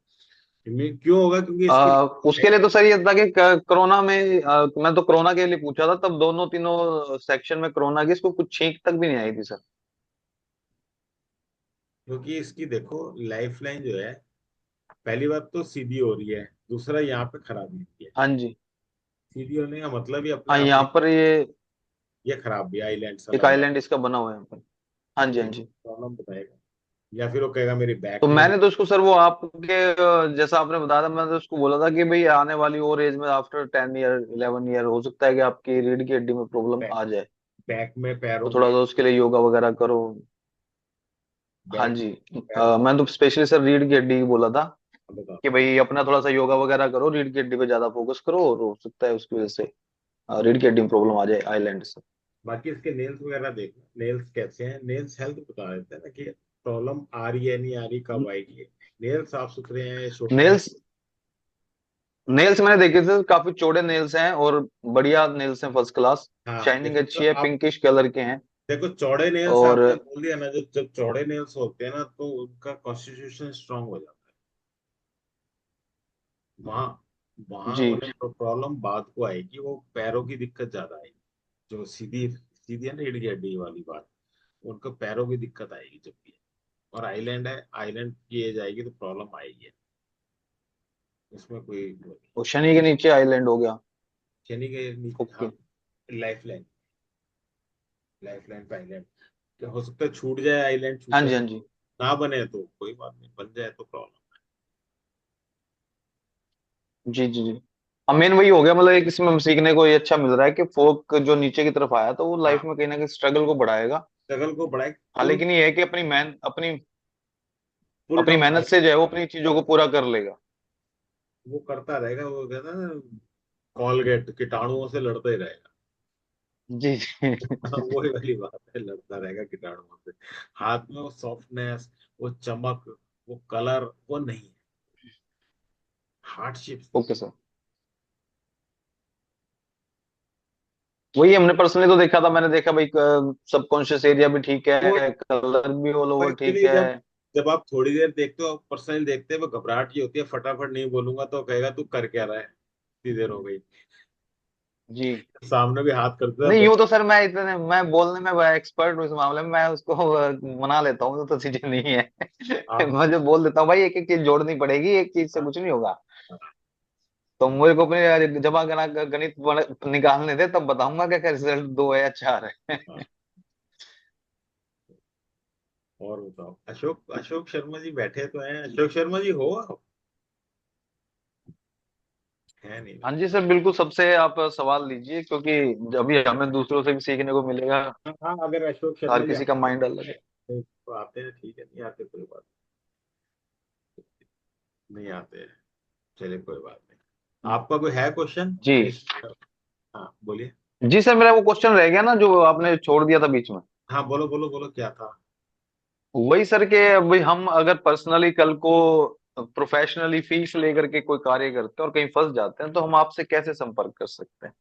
इम्यून क्यों होगा, क्योंकि इसकी उसके लिए तो सर ये था कि कोरोना में मैं तो कोरोना के लिए पूछा था, तब दोनों तीनों सेक्शन में कोरोना की इसको कुछ छींक तक भी नहीं आई थी सर। क्योंकि इसकी देखो लाइफ लाइन जो है, पहली बात तो सीधी हो रही है, दूसरा यहाँ पे खराबी हुई है। हाँ जी। सीधी होने का मतलब ही अपने हाँ आप यहाँ में पर ये ये खराब भी, आईलैंड सा एक लग रहा है, आइलैंड इसका बना हुआ है यहाँ पर। हाँ जी तो हाँ ये जी। प्रॉब्लम बताएगा। या फिर वो कहेगा मेरी बैक तो में मैंने तो उसको सर, वो आपके जैसा आपने बताया था, मैंने तो उसको बोला था कि भाई आने वाली और एज में आफ्टर 10 ईयर 11 ईयर हो सकता है कि आपकी रीढ़ की हड्डी में प्रॉब्लम बैक, आ जाए, बैक में, तो पैरों थोड़ा में, सा उसके लिए योगा वगैरह करो। हाँ बैक जी। पैरों में, मैं तो स्पेशली सर रीढ़ की हड्डी की बोला था बताओ। कि भाई अपना थोड़ा सा योगा वगैरह करो, रीढ़ की हड्डी पे ज्यादा फोकस करो, और हो सकता है उसकी वजह से रीढ़ की हड्डी में प्रॉब्लम आ जाए आइलैंड से। बाकी इसके नेल्स वगैरह देखना, नेल्स कैसे हैं, नेल्स हेल्थ बता देते हैं ना कि प्रॉब्लम आ रही है, नहीं आ रही, कब आएगी। नेल्स साफ सुथरे हैं, छोटे हैं। नेल्स नेल्स मैंने देखे थे, काफी चौड़े नेल्स हैं और बढ़िया नेल्स हैं, फर्स्ट क्लास, हाँ शाइनिंग देखो, तो अच्छी है, आप पिंकिश कलर के हैं। देखो, चौड़े नेल्स और आपने बोल दिया ना, जब जब चौड़े नेल्स होते हैं ना, तो उनका कॉन्स्टिट्यूशन स्ट्रांग हो जाता है। वहाँ वहाँ जी। उन्हें प्रॉब्लम बाद को आएगी, वो पैरों की दिक्कत ज्यादा आएगी। जो सीधी सीधी है ना, रीढ़ की हड्डी वाली बात, उनको पैरों की दिक्कत आएगी जब भी। और आइलैंड है, आइलैंड की एज आएगी तो प्रॉब्लम आएगी, उसमें कोई वो नहीं। वो शनि के नीचे आइलैंड हो गया। शनि के नीचे, ओके। हाँ, लाइफ लाइन, लाइफ लाइन पे आइलैंड, क्या हो सकता है, छूट जाए, आइलैंड हाँ छूटे, जी हाँ जी। ना बने तो कोई बात नहीं, बन जाए तो प्रॉब्लम। जी जी जी। अब मेन वही हो गया, मतलब एक इसमें हम सीखने को ये अच्छा मिल रहा है कि फोक जो नीचे की तरफ आया तो वो लाइफ हाँ, में कहीं ना कहीं स्ट्रगल को बढ़ाएगा। स्ट्रगल को बढ़ाए, हाँ पुल, लेकिन ये है कि अपनी अपनी पुल अपनी डाउन मेहनत कर, से जो है वो अपनी चीजों को पूरा कर लेगा। वो करता रहेगा, वो कहता है ना, कॉलगेट कीटाणुओं से लड़ता ही रहेगा। जी जी। हाँ, वही वाली बात है, लड़ता रहेगा कीटाणुओं से। हाथ में वो सॉफ्टनेस, वो चमक, वो कलर, वो नहीं है, हार्डशिप। Okay sir. वही हमने पर्सनली तो देखा था, मैंने देखा भाई सबकॉन्शियस एरिया भी ठीक वो है, कलर भी ऑल ओवर ठीक एक्चुअली है। जब जब आप थोड़ी देर देखते हो, पर्सनली देखते हो, वो घबराहट की होती है, फटाफट नहीं बोलूंगा तो कहेगा तू कर क्या रहा है, इतनी देर हो गई। जी। सामने भी हाथ कर देता नहीं, तो। यूं तो सर मैं बोलने में एक्सपर्ट हूँ इस मामले में, मैं उसको मना लेता हूँ, तो चीजें नहीं है। आप मैं जो बोल देता हूँ भाई, एक एक चीज जोड़नी पड़ेगी, एक चीज से कुछ नहीं होगा। तो मुझे को अपने जमा गणित निकालने दे, तब बताऊंगा क्या रिजल्ट 2 है या 4 है। और बताओ, अशोक अशोक शर्मा जी बैठे तो हैं, अशोक शर्मा जी हो आप? है नहीं हाँ ना? जी सर, बिल्कुल, सबसे आप सवाल लीजिए, क्योंकि अभी हमें दूसरों से भी सीखने को मिलेगा। हाँ हाँ, अगर अशोक हर शर्मा जी किसी का आते माइंड अलग है। हैं तो आते हैं, ठीक है, नहीं आते कोई बात नहीं, आते हैं, चलिए कोई बात नहीं। आपका कोई है क्वेश्चन जी। इस? हाँ बोलिए। जी सर, मेरा वो क्वेश्चन रह गया ना जो आपने छोड़ दिया था बीच में। हाँ बोलो बोलो बोलो, क्या था? वही सर के, भाई हम अगर पर्सनली कल को प्रोफेशनली फीस लेकर के कोई कार्य करते हैं और कहीं फंस जाते हैं, तो हम आपसे कैसे संपर्क कर सकते हैं?